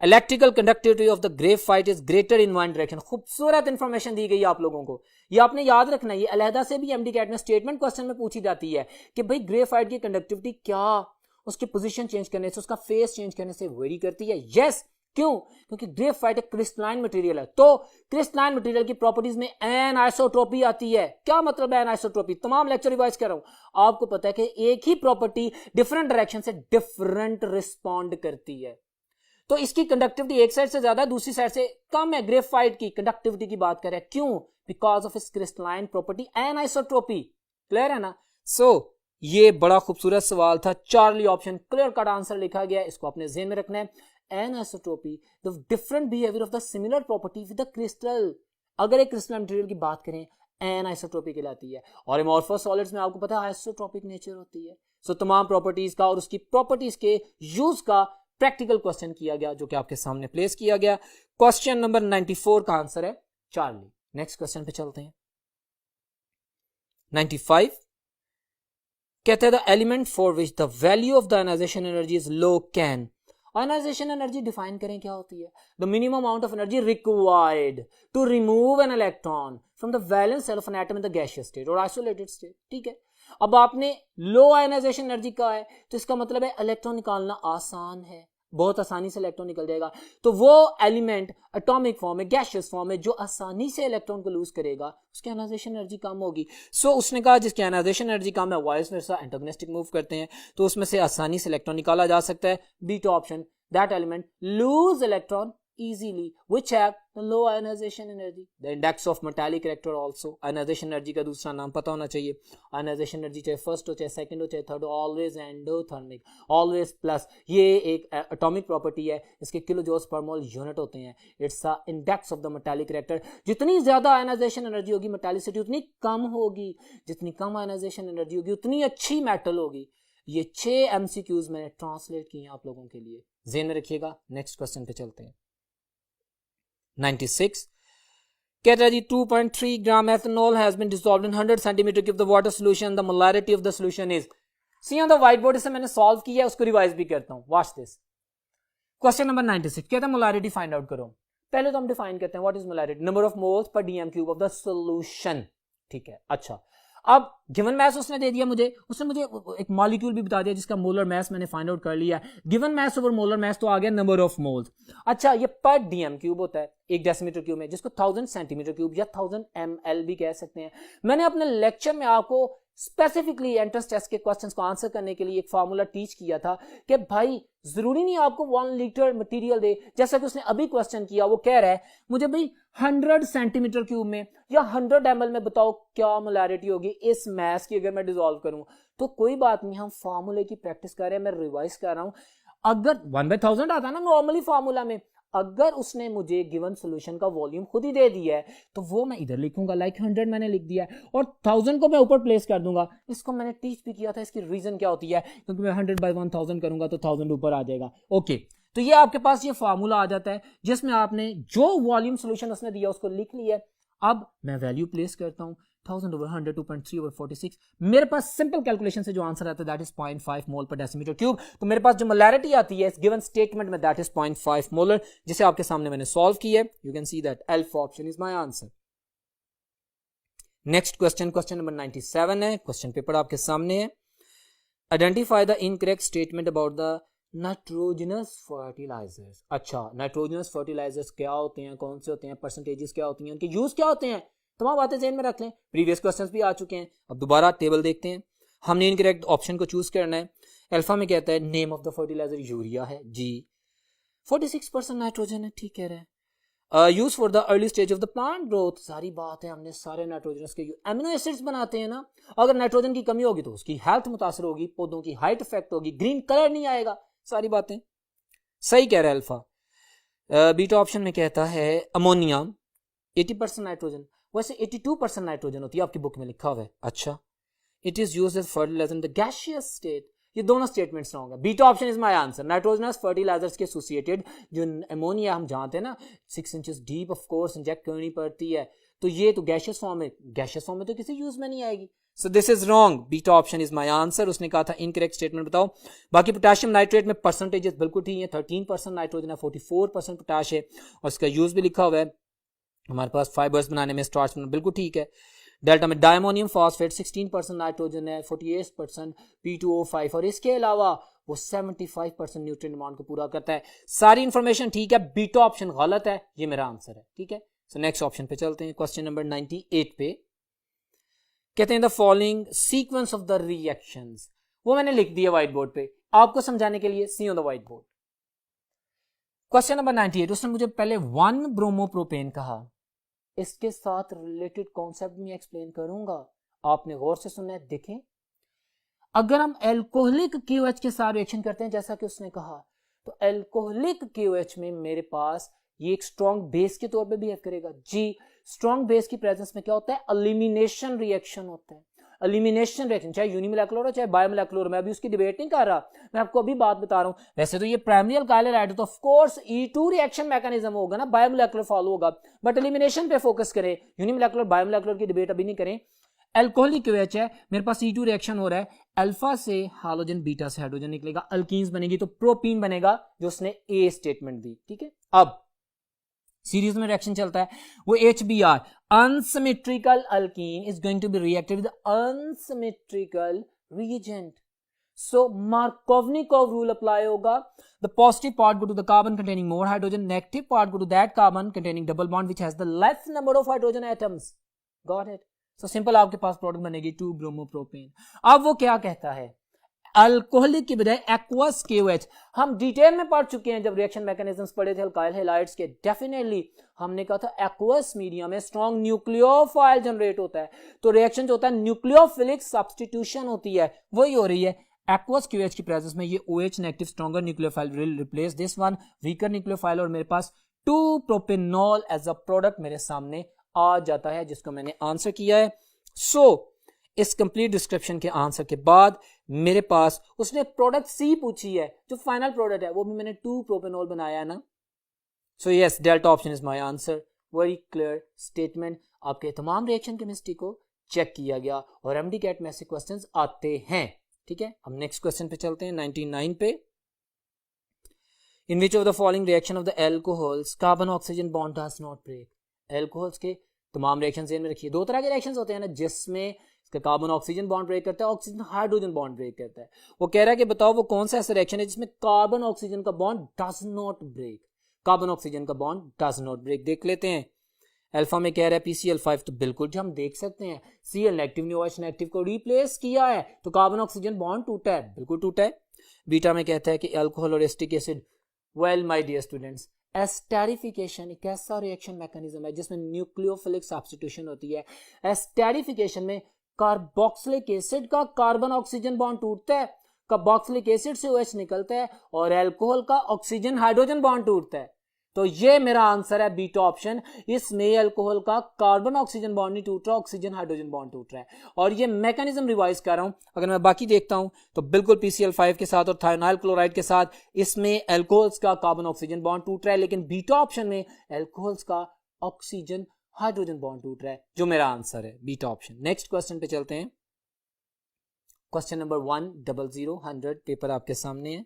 S1: Electrical conductivity of the graphite is greater in one direction. खूबसूरत इंफॉर्मेशन दी गई आप लोगों को, ये आपने याद रखना है। ये अलहदा से भी एमडी कैट में स्टेटमेंट क्वेश्चन में पूछी जाती है कि भाई ग्रेफाइट की कंडक्टिविटी क्या उसकी पोजीशन चेंज करने से, उसका फेस चेंज करने से वेरी करती है? यस। क्यों? क्योंकि ग्रेफाइट एक क्रिस्टलाइन मटेरियल है, तो क्रिस्टलाइन मटेरियल की प्रॉपर्टीज में एनआइसोट्रोपी आती है। क्या मतलब है एनआइसोट्रोपी? तमाम लेक्चर रिवाइज कर रहा हूं, आपको पता है कि एक ही प्रॉपर्टी डिफरेंट डायरेक्शन से डिफरेंट रिस्पॉन्ड करती है। तो इसकी कंडक्टिविटी एक साइड से ज्यादा है, दूसरी साइड से कम है। ग्रेफाइट की कंडक्टिविटी की बात करें, क्यों? बिकॉज ऑफ इस क्रिस्टलाइन प्रॉपर्टी एनआइसोट्रोपी। क्लियर है ना? सो ये बड़ा खूबसूरत सवाल था, Charlie option clear cut answer लिखा गया है, इसको अपने ज़हन में रखना है। Anisotropy the different behaviour of the similar property with the crystal. अगर एक क्रिस्टल मटेरियल की बात करें, एनआइसोट्रोपी कहलाती है। और अमोर्फस सॉलिड्स में आपको पता है आइसोट्रोपिक नेचर होती है। सो तमाम प्रॉपर्टीज का और उसकी प्रॉपर्टीज के यूज का प्रैक्टिकल क्वेश्चन किया गया, जो कि आपके सामने प्लेस किया गया। क्वेश्चन नंबर 94 का आंसर है चार्ली। नेक्स्ट क्वेश्चन पे चलते हैं। 95 कहते हैं the element for which the value of the ionisation energy is low can. Ionisation energy define करें, क्या होती है? The minimum amount of energy required to remove an electron from the valence shell of an atom in the gaseous state और आइसोलेटेड स्टेट। ठीक है, अब आपने लो आयनाइजेशन एनर्जी का है, तो इसका मतलब है इलेक्ट्रॉन निकालना आसान है, बहुत आसानी से इलेक्ट्रॉन निकल जाएगा। तो वो एलिमेंट एटॉमिक फॉर्म में, गैसियस फॉर्म में, जो आसानी से इलेक्ट्रॉन को लूज करेगा, उसकी आयनाइजेशन एनर्जी कम होगी। सो उसने कहा जिसकी आयनाइजेशन एनर्जी कम है, वाइस वर्सा एंटागोनिस्टिक मूव करते हैं, तो उसमें से आसानी से इलेक्ट्रॉन निकाला जा सकता है। Beta option, that element loose electron easily which have the low ionization energy. The index of metallic reactor also, ionization energy का दूसरा नाम पता होना चाहिए। ionization energy चाहे फर्स्ट हो, चाहे सेकंड हो, चाहे थर्ड हो, ऑलवेज एंडोथर्मिक, ऑलवेज प्लस। ये एक एटॉमिक प्रॉपर्टी है, इसके किलो जूल्स पर मोल यूनिट होते हैं। It's the index of the metallic reactor. जितनी ज्यादा आयनाइजेशन एनर्जी होगी, मेटालिसिटी उतनी कम होगी, जितनी कम आयनाइजेशन एनर्जी होगी उतनी अच्छी मेटल होगी। ये 6 एमसीक्यूज मैंने ट्रांसलेट किए हैं आप लोगों के लिए, ज़हन में रखिएगा। नेक्स्ट क्वेश्चन पे चलते हैं। 96 कहता है जी 2.3 gram ethanol has been dissolved in 100 centimetre cube the water solution, the molarity of the solution is. See on the white board, इसे मैंने सॉल्व किया है, उसको रिवाइज भी करता हूं। Watch this. क्वेश्चन नंबर 96 कहता है मोलैरिटी फाइंड आउट करो। पहले तो हम डिफाइन करते हैं what is molarity, number of moles per DM cube of the solution. ठीक है, अच्छा अब गिवन मैस उसने दे दिया मुझे, उसने मुझे एक मॉलिक्यूल भी बता दिया जिसका मोलर मैस मैंने फाइंड आउट कर लिया। Given mass over molar mass तो आ गया नंबर ऑफ मोल्स। अच्छा, ये पर डीएम क्यूब होता है एक डेसीमीटर क्यूब में, जिसको 1000 सेंटीमीटर क्यूब या 1000 ml भी कह सकते हैं। मैंने अपने लेक्चर में आपको स्पेसिफिकली एंट्रेंस टेस्ट के क्वेश्चंस को आंसर करने के लिए एक फार्मूला टीच किया था कि भाई जरूरी नहीं आपको 1 लीटर मटेरियल दे, जैसा कि उसने अभी क्वेश्चन किया। वो कह रहा है मुझे भाई 100 सेंटीमीटर क्यूब में या 100 ml में बताओ क्या मोलैरिटी होगी इस मैस की अगर मैं डिसॉल्व करूं। तो कोई बात नहीं, हम फार्मूले की प्रैक्टिस कर रहे हैं, मैं रिवाइज कर रहा हूं। अगर 1/1000 आता ना नॉर्मली फार्मूला में, अगर उसने मुझे गिवन सॉल्यूशन का वॉल्यूम खुद ही दे दिया है तो वो मैं इधर लिखूंगा, लाइक 100 मैंने लिख दिया है और 1000 को मैं ऊपर प्लेस कर दूंगा। इसको मैंने टीच भी किया था, इसकी रीजन क्या होती है, क्योंकि मैं 100/1000 करूंगा तो 1000 ऊपर आ जाएगा। ओके, तो ये आपके पास ये फार्मूला आ जाता है जिसमें आपने जो वॉल्यूम सॉल्यूशन उसने दिया उसको लिख लिया। अब मैं वैल्यू प्लेस करता हूं 1000/100 2.3/46। मेरे पास सिंपल कैलकुलेशन से जो आंसर आता है दैट इज 0.5 मोल पर डेसीमीटर क्यूब। तो मेरे पास जो मोलैरिटी आती है इस गिवन स्टेटमेंट में दैट इज 0.5 मोलर, जिसे आपके सामने मैंने सॉल्व किया है। You can see that alpha option is my answer. Next question, question number 97 है, क्वेश्चन पेपर आपके सामने है। Identify the incorrect statement about the nitrogenous fertilisers. अच्छा, नाइट्रोजनस फर्टिलाइजर्स क्या होते हैं, कौन से होते हैं, परसेंटेजेस क्या होती हैं, उनके यूज क्या होते हैं, तमाम बातें ज़हन में रख लें। प्रीवियस क्वेश्चंस भी आ चुके हैं। अब दोबारा टेबल देखते हैं। हमने इनकरेक्ट ऑप्शन को चूज करना है। अल्फा में कहता है name of the fertiliser urea है जी, 46% नाइट्रोजन है, ठीक कह रहे हैं। Use for the early stage of the plant growth, सारी बात है, हमने सारे नाइट्रोजन के एमिनो एसिड्स बनाते हैं ना। अगर नाइट्रोजन की कमी होगी तो उसकी हेल्थ मुतासर होगी, पौधों की हाइट इफेक्ट होगी, ग्रीन कलर नहीं आएगा, सारी बातें सही कह रहा है अल्फा। बीटा ऑप्शन में कहता है अमोनिया 80% नाइट्रोजन, वैसे 82% नाइट्रोजन होती है, आपकी बुक में लिखा हुआ है। अच्छा, it is used as fertiliser in the gaseous state, ये दोनों स्टेटमेंट्स रॉन्ग है। Beta option is my answer. Nitrogenous fertilisers के एसोसिएटेड जो अमोनिया हम जानते हैं ना 6 inches deep of course inject करनी पड़ती है, तो ये तो गैशियस फॉर्म में, गैशियस फॉर्म में तो किसी यूज में नहीं आएगी। So this is wrong, beta option is my answer. उसने कहा था इनकरेक्ट स्टेटमेंट बताओ। बाकी पोटेशियम नाइट्रेट में परसेंटेजेस बिल्कुल ठीक है, 13% नाइट्रोजन है, 44% पोटाश है, और इसका यूज भी लिखा हुआ है हमारे पास फाइबर्स बनाने में, स्टार्च बनाने में, बिल्कुल ठीक है। डेल्टा में डायमोनियम फॉस्फेट 16% नाइट्रोजन है, 48% P2O5, और इसके अलावा वो 75% न्यूट्रिएंट डिमांड को पूरा करता है। सारी इंफॉर्मेशन ठीक है, बीटा ऑप्शन गलत है, ये मेरा आंसर है। ठीक है, सो नेक्स्ट ऑप्शन पे चलते हैं। क्वेश्चन नंबर 98 पे कहते हैं the following sequence of the reactions, वो मैंने लिख दिया व्हाइट बोर्ड पे आपको समझाने के लिए, see on the white board. Question number 98, उसने मुझे पहले 1 ब्रोमोप्रोपेन कहा, इसके साथ रिलेटेड कॉन्सेप्ट में एक्सप्लेन करूंगा, आपने गौर से सुनना है। देखें, अगर हम एल्कोहलिक KOH के साथ रिएक्शन करते हैं जैसा कि उसने कहा, तो एल्कोहलिक KOH में मेरे पास ये एक स्ट्रॉन्ग बेस के तौर पे बिहेव करेगा। जी, स्ट्रॉन्ग बेस की प्रेजेंस में क्या होता है, एलिमिनेशन रिएक्शन होता है। एलिमिनेशन रिएक्शन चाहे यूनिमोलेकुलर हो चाहे बायोमोलेकुलर, मैं अभी उसकी डिबेट नहीं कर रहा, मैं आपको अभी बात बता रहा हूं। वैसे तो ये प्राइमरी अल्काइल हैलाइड है, तो of course E2 reaction mechanism होगा ना, बायोमोलेकुलर फॉलो होगा, बट एलिमिनेशन पे फोकस करें, यूनिमोलेकुलर बायोमोलेकुलर की डिबेट अभी नहीं करें। एल्कोहलिक KOH है, मेरे पास E2 रिएक्शन हो रहा है, अल्फा से हाइड्रोजन, बीटा से हाइड्रोजन निकलेगा, अल्कीन्स बनेगी, तो प्रोपीन बनेगा, जो उसने ए स्टेटमेंट दी। ठीक है, अब सीरीज में रिएक्शन चलता है, वो HBr unsymmetrical alkene is going to be reacted with unsymmetrical reagent, so Markovnikov rule apply होगा। The positive part go to the carbon containing more hydrogen, negative part go to that carbon containing double bond which has the less number of hydrogen atoms. Got it? So simple, आपके पास प्रोडक्ट बनेगी 2 ब्रोमोप्रोपेन। अब वो क्या कहता है, अल्कोहलिक की बजाय एक्वस KOH, हम डिटेल में पढ़ चुके हैं जब रिएक्शन मैकेनिज्म्स पढ़े थे अल्काइल हैलाइड्स के। डेफिनेटली हमने कहा था एक्वस मीडियम में स्ट्रॉन्ग न्यूक्लियोफाइल जनरेट होता है, तो रिएक्शन जो होता है न्यूक्लियोफिलिक सब्स्टिट्यूशन होती है, वही हो रही है। एक्वस KOH की प्रेजेंस में ये OH negative stronger nucleophile will replace this one weaker nucleophile, और मेरे पास 2 प्रोपेनॉल एज अ प्रोडक्ट मेरे सामने आ जाता है, जिसको मैंने आंसर किया है। सो इस कंप्लीट डिस्क्रिप्शन के आंसर के बाद मेरे पास उसने प्रोडक्ट C पूछी है, जो फाइनल प्रोडक्ट है, वो भी मैंने 2 प्रोपेनॉल बनाया है ना। So yes, delta option is my answer. Very clear statement, आपके तमाम रिएक्शन केमिस्ट्री को चेक किया गया और MD-CAT में ऐसे क्वेश्चंस आते हैं। ठीक है, हम नेक्स्ट क्वेश्चन पे चलते हैं 99 पे। In which of the following reaction of the alcohols carbon oxygen bond does not break. Alcohols के तमाम रिएक्शन में रखिए, 2 तरह के रिएक्शंस होते हैं ना, जिसमें इसका कार्बन ऑक्सीजन बॉन्ड ब्रेक करता है, ऑक्सीजन हाइड्रोजन बॉन्ड ब्रेक करता है। वो कह रहा है कि बताओ वो कौन सा ऐसा रिएक्शन है जिसमें कार्बन ऑक्सीजन का bond does not break, carbon oxygen का बॉन्ड डज नॉट ब्रेक। देख लेते हैं। अल्फा में कह रहा है PCl5, तो बिल्कुल जो हम देख सकते हैं, Cl नेगेटिव ने OH नेगेटिव को रिप्लेस किया है, तो कार्बन ऑक्सीजन बॉन्ड टूटा है, बिल्कुल टूटा है। बीटा में कहता है कि अल्कोहल और acetic acid, well my dear students, esterification एक ऐसा रिएक्शन मैकेनिज्म है जिसमें न्यूक्लियोफिलिक सब्स्टिट्यूशन होती है। एस्टेरिफिकेशन में कार्बोक्सिलिक एसिड का कार्बन ऑक्सीजन बॉन्ड टूटता है, कार्बोक्सिलिक एसिड से OH निकलता है, और अल्कोहल का ऑक्सीजन हाइड्रोजन बॉन्ड टूटता है। तो ये मेरा आंसर है बीटा ऑप्शन। इसमें अल्कोहल का कार्बन ऑक्सीजन बॉन्ड नहीं टूट रहा, ऑक्सीजन हाइड्रोजन बॉन्ड टूट रहा है। और ये मैकेनिज्म रिवाइज कर रहा हूं, अगर मैं बाकी देखता हूं तो बिल्कुल PCl5 के साथ और थायोनाइल क्लोराइड के साथ इसमें अल्कोहल्स का कार्बन ऑक्सीजन बॉन्ड टूट रहा है, लेकिन बीटा ऑप्शन में अल्कोहल्स का ऑक्सीजन हाइड्रोजन बॉन्ड टूट रहा है, जो मेरा आंसर है बीटा ऑप्शन। नेक्स्ट क्वेश्चन पे चलते हैं। क्वेश्चन नंबर 100 पेपर आपके सामने है।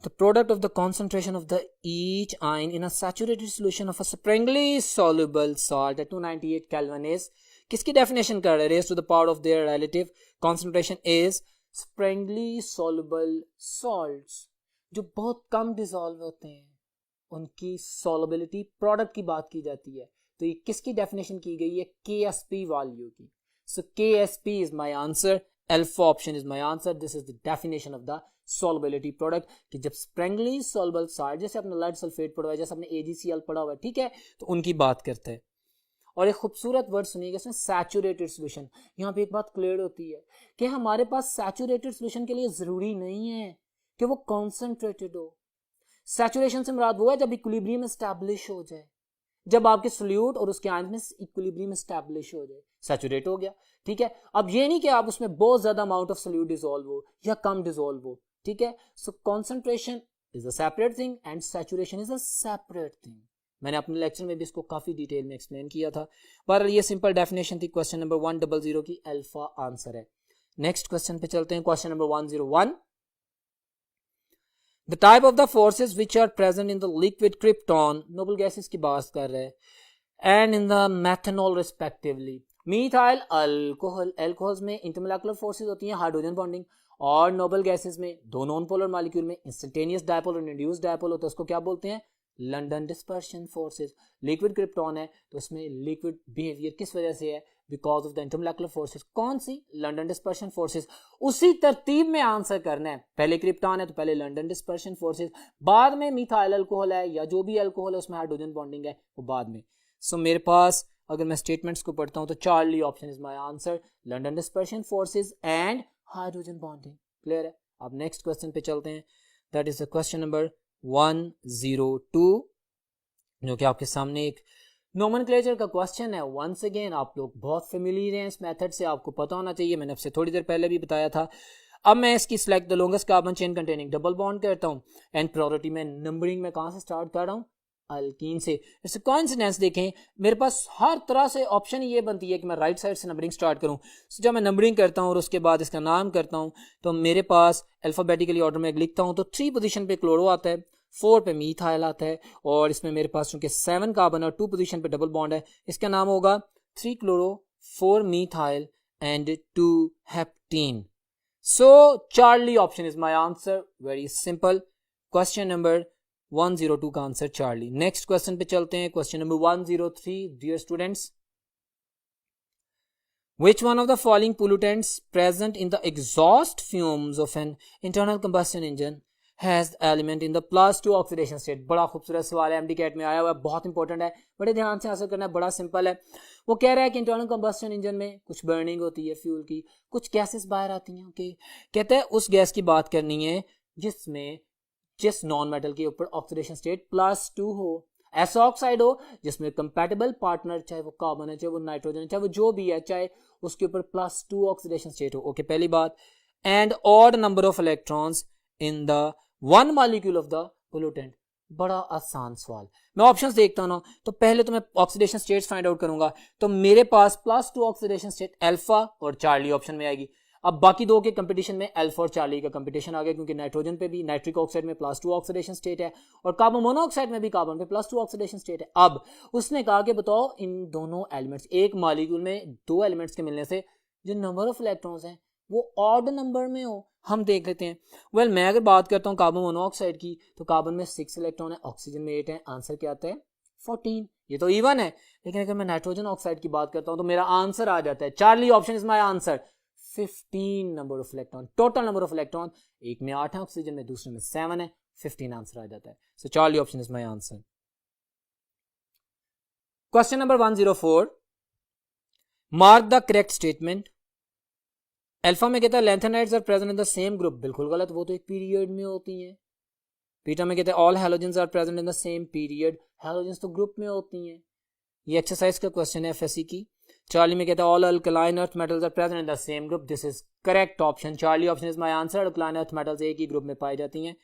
S1: The product of the concentration of the each ion in a saturated solution of a sparingly soluble salt at 298 Kelvin is, किसकी definition कर रहे हैं? Raised to the power of their relative concentration is sparingly soluble salts, जो बहुत कम dissolve होते हैं, उनकी solubility product की बात की जाती है। तो ये किसकी definition की गई है? KSP value की। So KSP is my answer. Alpha option is my answer. This is the definition of the solubility product, कि जब स्प्रेंगली soluble salt, जैसे अपने lead sulfate पढ़ा हुआ है, जैसे अपने AgCl पढ़ा हुआ है, ठीक है, तो उनकी बात करते हैं। और एक खूबसूरत वर्ड सुनिएगा इसमें, सैचुरेटेड सोल्यूशन। यहाँ पे एक बात क्लियर होती है कि हमारे पास सैचुरेटेड सोल्यूशन के लिए जरूरी नहीं है कि वो कॉन्सेंट्रेटेड हो। सैचुरेशन से मुराद वो है जब इक्विलिब्रियम एस्टैब्लिश हो जाए, जब आपके सोल्यूट और उसके आयन में इक्विलिब्रियम एस्टैब्लिश हो जाए, सैचुरेट हो गया, ठीक है। अब ये नहीं कि आप उसमें बहुत ज्यादा अमाउंट ऑफ सोल्यूट डिसॉल्व हो या कम डिसॉल्व हो, ठीक है। सो concentration is a separate thing and saturation is a separate thing. मैंने अपने लेक्चर में भी इसको काफी डिटेल में एक्सप्लेन किया था। पर ये सिंपल डेफिनेशन थी क्वेश्चन नंबर 100 की, अल्फा आंसर है। नेक्स्ट क्वेश्चन पे चलते हैं, question number 101। The type of the forces which are present in the liquid krypton, noble gases की बात कर रहे हैं, and in the methanol respectively. Methyl alcohol, alcohols में इंटरमोलेकुलर फोर्सेस होती हैं हाइड्रोजन बॉन्डिंग, और नोबल गैसेस में दो नॉन पोलर मॉलिक्यूल में इंस्टेंटेनियस डायपोल और इंड्यूस्ड डायपोल होता है, उसको क्या बोलते हैं, London dispersion forces. Liquid krypton है तो इसमें लिक्विड बिहेवियर किस वजह से है, बिकॉज ऑफ द इंटरमोलेकुलर फोर्सेस। कौन सी, लंडन डिस्पर्शन फोर्सेस। उसी तरतीब में आंसर करना है, पहले क्रिप्टॉन है तो पहले लंडन डिस्पर्शन फोर्सेस, बाद में मिथाइल अल्कोहल है या जो भी अल्कोहल है उसमें हाइड्रोजन बॉन्डिंग है वो बाद में। सो मेरे पास अगर मैं स्टेटमेंट्स को पढ़ता हूं तो Charlie option is my answer, London dispersion forces and hydrogen bonding. Clear है। अब नेक्स्ट क्वेश्चन पे चलते हैं, that is the question number 102, जो कि आपके सामने एक नोमेनक्लेचर का क्वेश्चन है। वंस अगेन आप लोग बहुत फेमिलियर हैं इस मेथड से, आपको पता होना चाहिए, मैंने आपसे थोड़ी देर पहले भी बताया था। अब मैं इसकी select the longest carbon chain containing double bond करता हूं, एंड प्रायोरिटी में नंबरिंग में कहां से स्टार्ट कर रहा हूं, अल्कीन से। इससे कोइंसिडेंस देखें, मेरे पास हर तरह से ऑप्शन ये बनती है कि मैं राइट साइड से नंबरिंग स्टार्ट करूं। so, जब मैं नंबरिंग करता हूं और उसके बाद इसका नाम करता हूं तो मेरे पास अल्फाबेटिकली ऑर्डर में लिखता हूं तो 3 पोजीशन पे क्लोरो आता है, 4 पे मीथाइल आता है, और इसमें मेरे पास चूंकि 7 कार्बन और 2 पोजीशन पे डबल बॉन्ड है, इसका नाम होगा 3 chloro 4 methyl and 2 heptene. So Charlie option is my answer, very simple. Question number 102 का आंसर चार्ली। नेक्स्ट क्वेश्चन पे चलते हैं, question number 103। Dear students, which one of the following pollutants present in the exhaust fumes of an internal combustion engine has the element in the +2 oxidation state? बड़ा खूबसूरत सवाल है, एमडी कैट में आया हुआ है, बहुत इंपॉर्टेंट है, बड़े ध्यान से आंसर करना है, बड़ा सिंपल है। वो कह रहा है कि इंटरनल कंबस्शन इंजन में कुछ बर्निंग होती है फ्यूल की, कुछ गैसेस बाहर आती हैं, ओके। कहते हैं उस गैस की बात करनी है जिस नॉन मेटल के ऊपर ऑक्सीडेशन स्टेट +2 हो, ऐसा ऑक्साइड हो जिसमें कंपैटिबल पार्टनर, चाहे वो कार्बन है, चाहे वो नाइट्रोजन है, चाहे वो जो भी है, चाहे उसके ऊपर +2 ऑक्सीडेशन स्टेट हो, ओके, पहली बात। And odd number of electrons in the one molecule of the pollutant. बड़ा आसान सवाल। मैं ऑप्शंस देखता हूं ना, तो पहले तो मैं ऑक्सीडेशन स्टेट्स फाइंड आउट करूंगा, तो मेरे पास +2 ऑक्सीडेशन स्टेट अल्फा और चार्ली ऑप्शन में आएगी। अब बाकी दो के कंपटीशन में अल्फा और चार्ली का कंपटीशन आ गया, क्योंकि नाइट्रोजन पे भी नाइट्रिक ऑक्साइड में +2 ऑक्सीडेशन स्टेट है, और कार्बन मोनोऑक्साइड में भी कार्बन पे +2 ऑक्सीडेशन स्टेट है। अब उसने कहा कि बताओ इन दोनों एलिमेंट्स, एक मॉलिक्यूल में दो एलिमेंट्स के मिलने से जो नंबर ऑफ इलेक्ट्रॉन्स हैं वो ऑड नंबर में हो। हम देख लेते हैं। वेल, मैं अगर बात करता हूँ कार्बन मोनोऑक्साइड की, तो कार्बन में 6 इलेक्ट्रॉन है, ऑक्सीजन में 8 है, आंसर क्या आता है 14। ये तो इवन है। लेकिन अगर मैं नाइट्रोजन ऑक्साइड की बात करता हूँ तो मेरा आंसर आ जाता है, Charlie option is my answer, 15 number of electron. Total number of electron, एक में 8 है ऑक्सीजन में, दूसरे में 7 है, 15 आंसर आ जाता है। So Charlie option is my answer. Question number 104, mark the correct statement. Alpha में कहता है lanthanides are present in the same group, बिल्कुल गलत, वो तो एक पीरियड में होती हैं। बीटा में कहते हैं all halogens are present in the same period, halogens तो ग्रुप में होती हैं। ये एक्सरसाइज का क्वेश्चन है एफएससी की। चार्ली में कहता है all alkaline earth metals are present in the same group, this is correct option, Charlie option is my answer. Alkaline earth metals एक ही ग्रुप में पाई जाती हैं।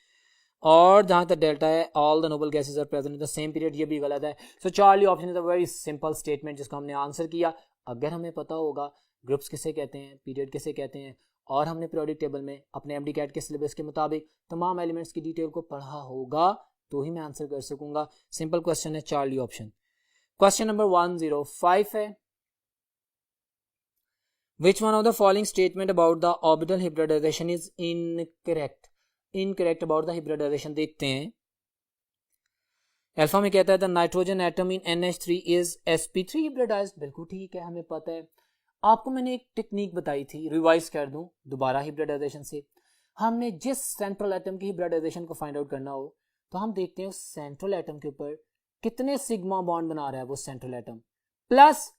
S1: और जहां तक डेल्टा है, all the noble gases are present in the same period, ये भी गलत है। So Charlie option is a very simple statement जिसको हमने आंसर किया। अगर हमें पता होगा ग्रुप्स किसे कहते हैं, पीरियड किसे कहते हैं, और हमने पीरियोडिक टेबल में अपने एमडी कैट के सिलेबस के मुताबिक तमाम एलिमेंट्स की डिटेल को पढ़ा होगा, तो ही मैं आंसर कर सकूंगा। सिंपल क्वेश्चन है, चार्ली ऑप्शन। क्वेश्चन नंबर 105 है, which one of the following statement about the orbital hybridization is incorrect? Incorrect about the hybridization देखते हैं। अल्फा में कहता है the nitrogen atom in NH3 is sp3 hybridized, बिल्कुल ठीक है, हमें पता है। आपको मैंने एक टेक्निक बताई थी, रिवाइज कर दूं दोबारा हिब्रिडाइजेशन से। हमने जिस सेंट्रल एटम की हिब्रिडाइजेशन को फाइंड आउट करना हो, तो हम देखते हैं उस सेंट्रल एटम के ऊपर कितने सिग्मा बॉन्ड बना रहा है वो सेंट्रल एटम, प्लस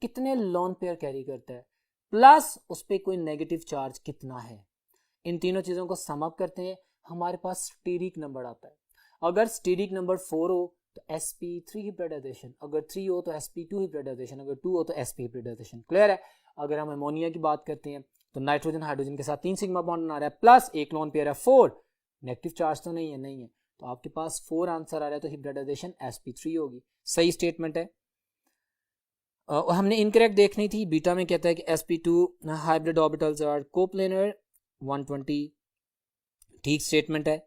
S1: कितने लोन पेयर कैरी करता है, प्लस उस पर कोई नेगेटिव चार्ज कितना है। इन तीनों चीजों को सम अप करते हैं, हमारे पास स्टीरिक नंबर आता है। अगर स्टीरिक नंबर 4 हो तो sp3 हिब्रिडाइजेशन, अगर 3 हो तो sp2 हिब्रिडाइजेशन, अगर 2 हो तो sp हिब्रिडाइजेशन। क्लियर है। अगर हम अमोनिया की बात करते हैं तो नाइट्रोजन हाइड्रोजन के साथ 3 सिग्मा बॉन्ड बना रहा है प्लस एक लोन पेयर है 4, नेगेटिव चार्ज तो नहीं है, तो आपके पास 4 आंसर आ रहा है, तो हिब्रिडाइजेशन sp3 होगी। सही स्टेटमेंट है। हमने इनकरेक्ट देखनी थी। बीटा में कहता है कि sp2 hybrid orbitals are coplanar 120, ठीक स्टेटमेंट है।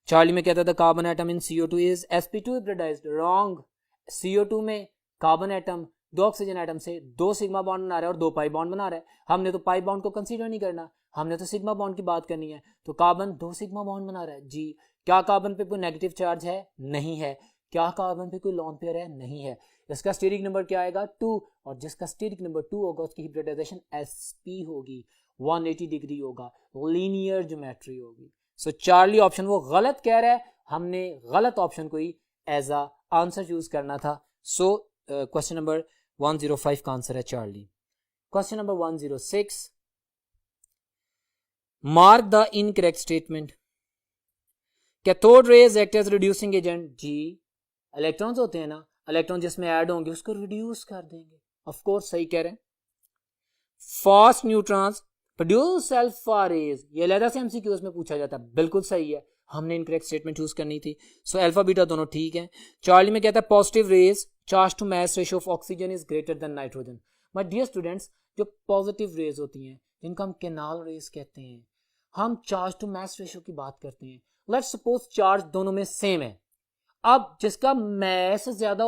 S1: चार्ली में कहता था carbon atom in CO2 is sp2 hybridised, wrong. CO2 में कार्बन एटम 2 ऑक्सीजन एटम से 2 सिग्मा बॉन्ड बना रहा है और 2 पाई बॉन्ड बना रहा है। हमने तो पाई बॉन्ड को कंसीडर नहीं करना, हमने तो सिग्मा बॉन्ड की बात करनी है। तो कार्बन 2 सिग्मा बॉन्ड बना रहा है जी। क्या कार्बन पे कोई नेगेटिव चार्ज है? नहीं है। क्या कार्बन पे कोई लोन पेयर है? नहीं है। इसका स्टेरिक नंबर क्या आएगा? 2, और जिसका स्टेरिक नंबर 2 होगा उसकी हिब्रिडाइजेशन sp होगी, 180 डिग्री होगा, लीनियर ज्योमेट्री होगी। सो चार्ली ऑप्शन वो गलत कह रहा है, हमने गलत ऑप्शन को ही एज अ आंसर चूज करना था। सो क्वेश्चन नंबर 105 का आंसर है Charlie. Question number 106, mark the incorrect statement. Cathode rays act as reducing agent जी। इलेक्ट्रॉन्स होते हैं ना, इलेक्ट्रॉन जिसमें ऐड होंगे उसको रिड्यूस कर देंगे। ऑफ कोर्स सही कह रहे हैं। Fast neutrons produce alpha rays, ये अलग से एमसीक्यूज में पूछा जाता है, बिल्कुल सही है। हमने इनकरेक्ट स्टेटमेंट चूज करनी थी। सो अल्फा बीटा दोनों ठीक है। चार्ली में कहता है positive rays charge to mass ratio of oxygen is greater than nitrogen. My dear students, जो पॉजिटिव रेज होती हैं जिनको हम केनाल रेज कहते हैं, हम चार्ज टू मास रेशियो की बात करते हैं। लेट्स सपोज चार्ज दोनों में सेम है। अब जिसका मैस ज्यादा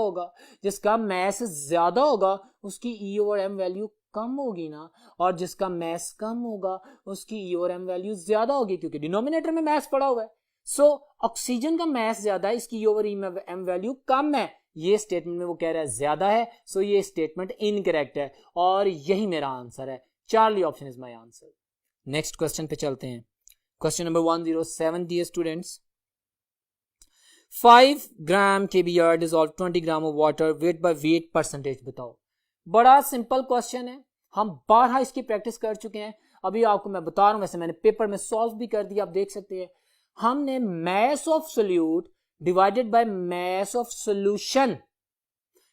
S1: होगा उसकी ई ओवर एम वैल्यू कम होगी ना, और जिसका मैस कम होगा उसकी ई ओवर एम वैल्यू ज्यादा होगी, क्योंकि डिनोमिनेटर में मैस पड़ा हुआ है। सो ऑक्सीजन का मैस ज्यादा है, इसकी ई ओवर एम वैल्यू कम है। ये स्टेटमेंट में वो कह रहा है ज्यादा है, सो ये स्टेटमेंट इनकरेक्ट है और यही मेरा आंसर है। Charlie option is my answer. Next question पे चलते हैं। Question number 107 dear students, 5 gram KBr dissolve 20 gram of water, weight by weight percentage बताओ। बड़ा सिंपल क्वेश्चन है, हम बारहा इसकी प्रैक्टिस कर चुके हैं। अभी आपको मैं बता रहा हूं, वैसे मैंने पेपर में सॉल्व भी कर दिया, आप देख सकते हैं। हमने mass of solute divided by mass of solution,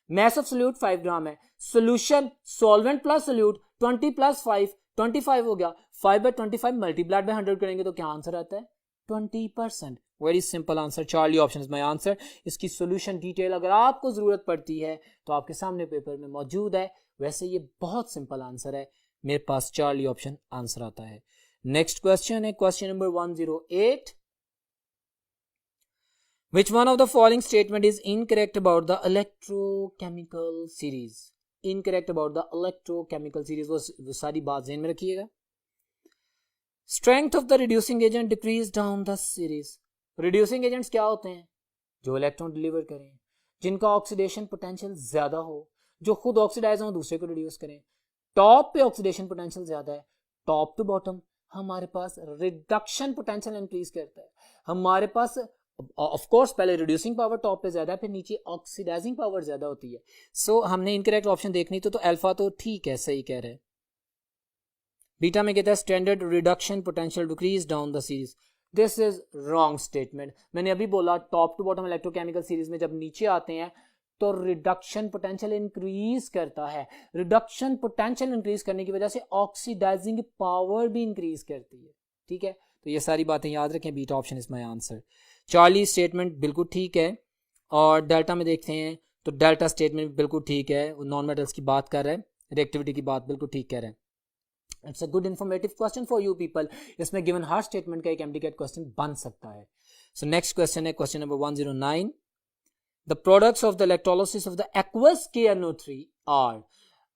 S1: mass of solute 5 ग्राम है, solution solvent plus solute 20 plus 5 25 हो गया। 5 बाय 25 मल्टीप्लाइड बाय 100 करेंगे तो क्या आंसर आता है? 20%। Very simple answer. Charlie option is my answer. इसकी सॉल्यूशन डिटेल अगर आपको जरूरत पड़ती है तो आपके सामने पेपर में मौजूद है। वैसे ये बहुत सिंपल आंसर है, मेरे पास चार्ली ऑप्शन आंसर आता है। नेक्स्ट क्वेश्चन है question number 108, which one of the following statement is incorrect about the electrochemical series? Incorrect about the electrochemical series, वो सारी बात ज़हन में रखिएगा। Strength of the reducing agent decrease down the series. Reducing agents क्या होते हैं? जो इलेक्ट्रॉन डिलीवर करें, जिनका ऑक्सीडेशन पोटेंशियल ज्यादा हो, जो खुद ऑक्सीडाइज हो दूसरे को रिड्यूस करें। टॉप पे ऑक्सीडेशन पोटेंशियल ज्यादा है, टॉप टू बॉटम हमारे पास रिडक्शन पोटेंशियल इंक्रीज करता है। हमारे पास ऑफ कोर्स पहले रिड्यूसिंग पावर टॉप पे ज्यादा है, फिर नीचे ऑक्सीडाइजिंग पावर ज्यादा होती है। सो हमने इनकरेक्ट ऑप्शन देखनी तो अल्फा तो ठीक है, सही कह रहे हैं। बीटा में कहता है standard reduction potential decrease down the series, this is wrong statement. मैंने अभी बोला top to bottom electrochemical series में जब नीचे आते हैं तो रिडक्शन पोटेंशियल इंक्रीज करता है। रिडक्शन पोटेंशियल इंक्रीज करने की वजह से ऑक्सीडाइजिंग पावर भी इंक्रीज करती है। ठीक है, तो ये सारी बातें याद रखें। Beta option is my answer. Charlie statement बिल्कुल ठीक है, और डेल्टा में देखते हैं तो डेल्टा स्टेटमेंट बिल्कुल ठीक है, नॉन मेटल्स की बात कर रहे हैं, रिएक्टिविटी की बात बिल्कुल ठीक कह रहे हैं। It's a good informative question for you people. इसमें गिवन हर स्टेटमेंट का एक एमडीकेट क्वेश्चन बन सकता है। सो नेक्स्ट क्वेश्चन है question number 109, the products of the electrolysis of the aqueous KNO3 are.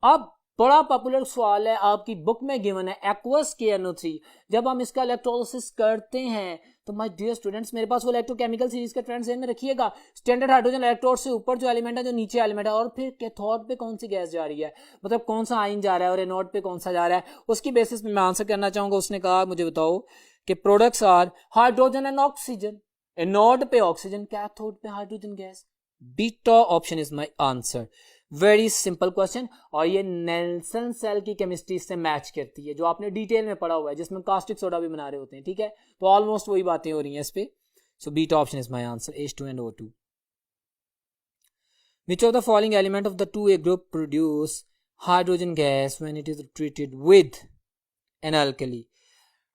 S1: अब बड़ा पॉपुलर सवाल है, आपकी बुक में गिवन है एक्वस KNO3। जब हम इसका इलेक्ट्रोलिसिस करते हैं तो माय डियर स्टूडेंट्स, मेरे पास वो इलेक्ट्रोकेमिकल सीरीज का ट्रेंड ध्यान में रखिएगा। स्टैंडर्ड हाइड्रोजन इलेक्ट्रोड से ऊपर जो एलिमेंट है, जो नीचे एलिमेंट है, और फिर कैथोड पे कौन सी गैस जा रही है, मतलब कौन सा आयन जा रहा है, और एनोड पे कौन सा जा रहा है, उसकी बेसिस पे मैं आंसर करना चाहूंगा। उसने कहा मुझे बताओ कि products are hydrogen and oxygen, anode पे ऑक्सीजन, कैथोड पे hydrogen gas. Beta option is my answer. Very simple question, और ये नेल्सन सेल की केमिस्ट्री से मैच करती है जो आपने डिटेल में पढ़ा हुआ है, जिसमें कास्टिक सोडा भी बना रहे होते हैं। ठीक है, तो ऑलमोस्ट वही बातें हो रही हैं इस पे। सो beta option is my answer, H2 and O2। Which of the following element of the 2A group produce hydrogen gas when it is treated with an alkali?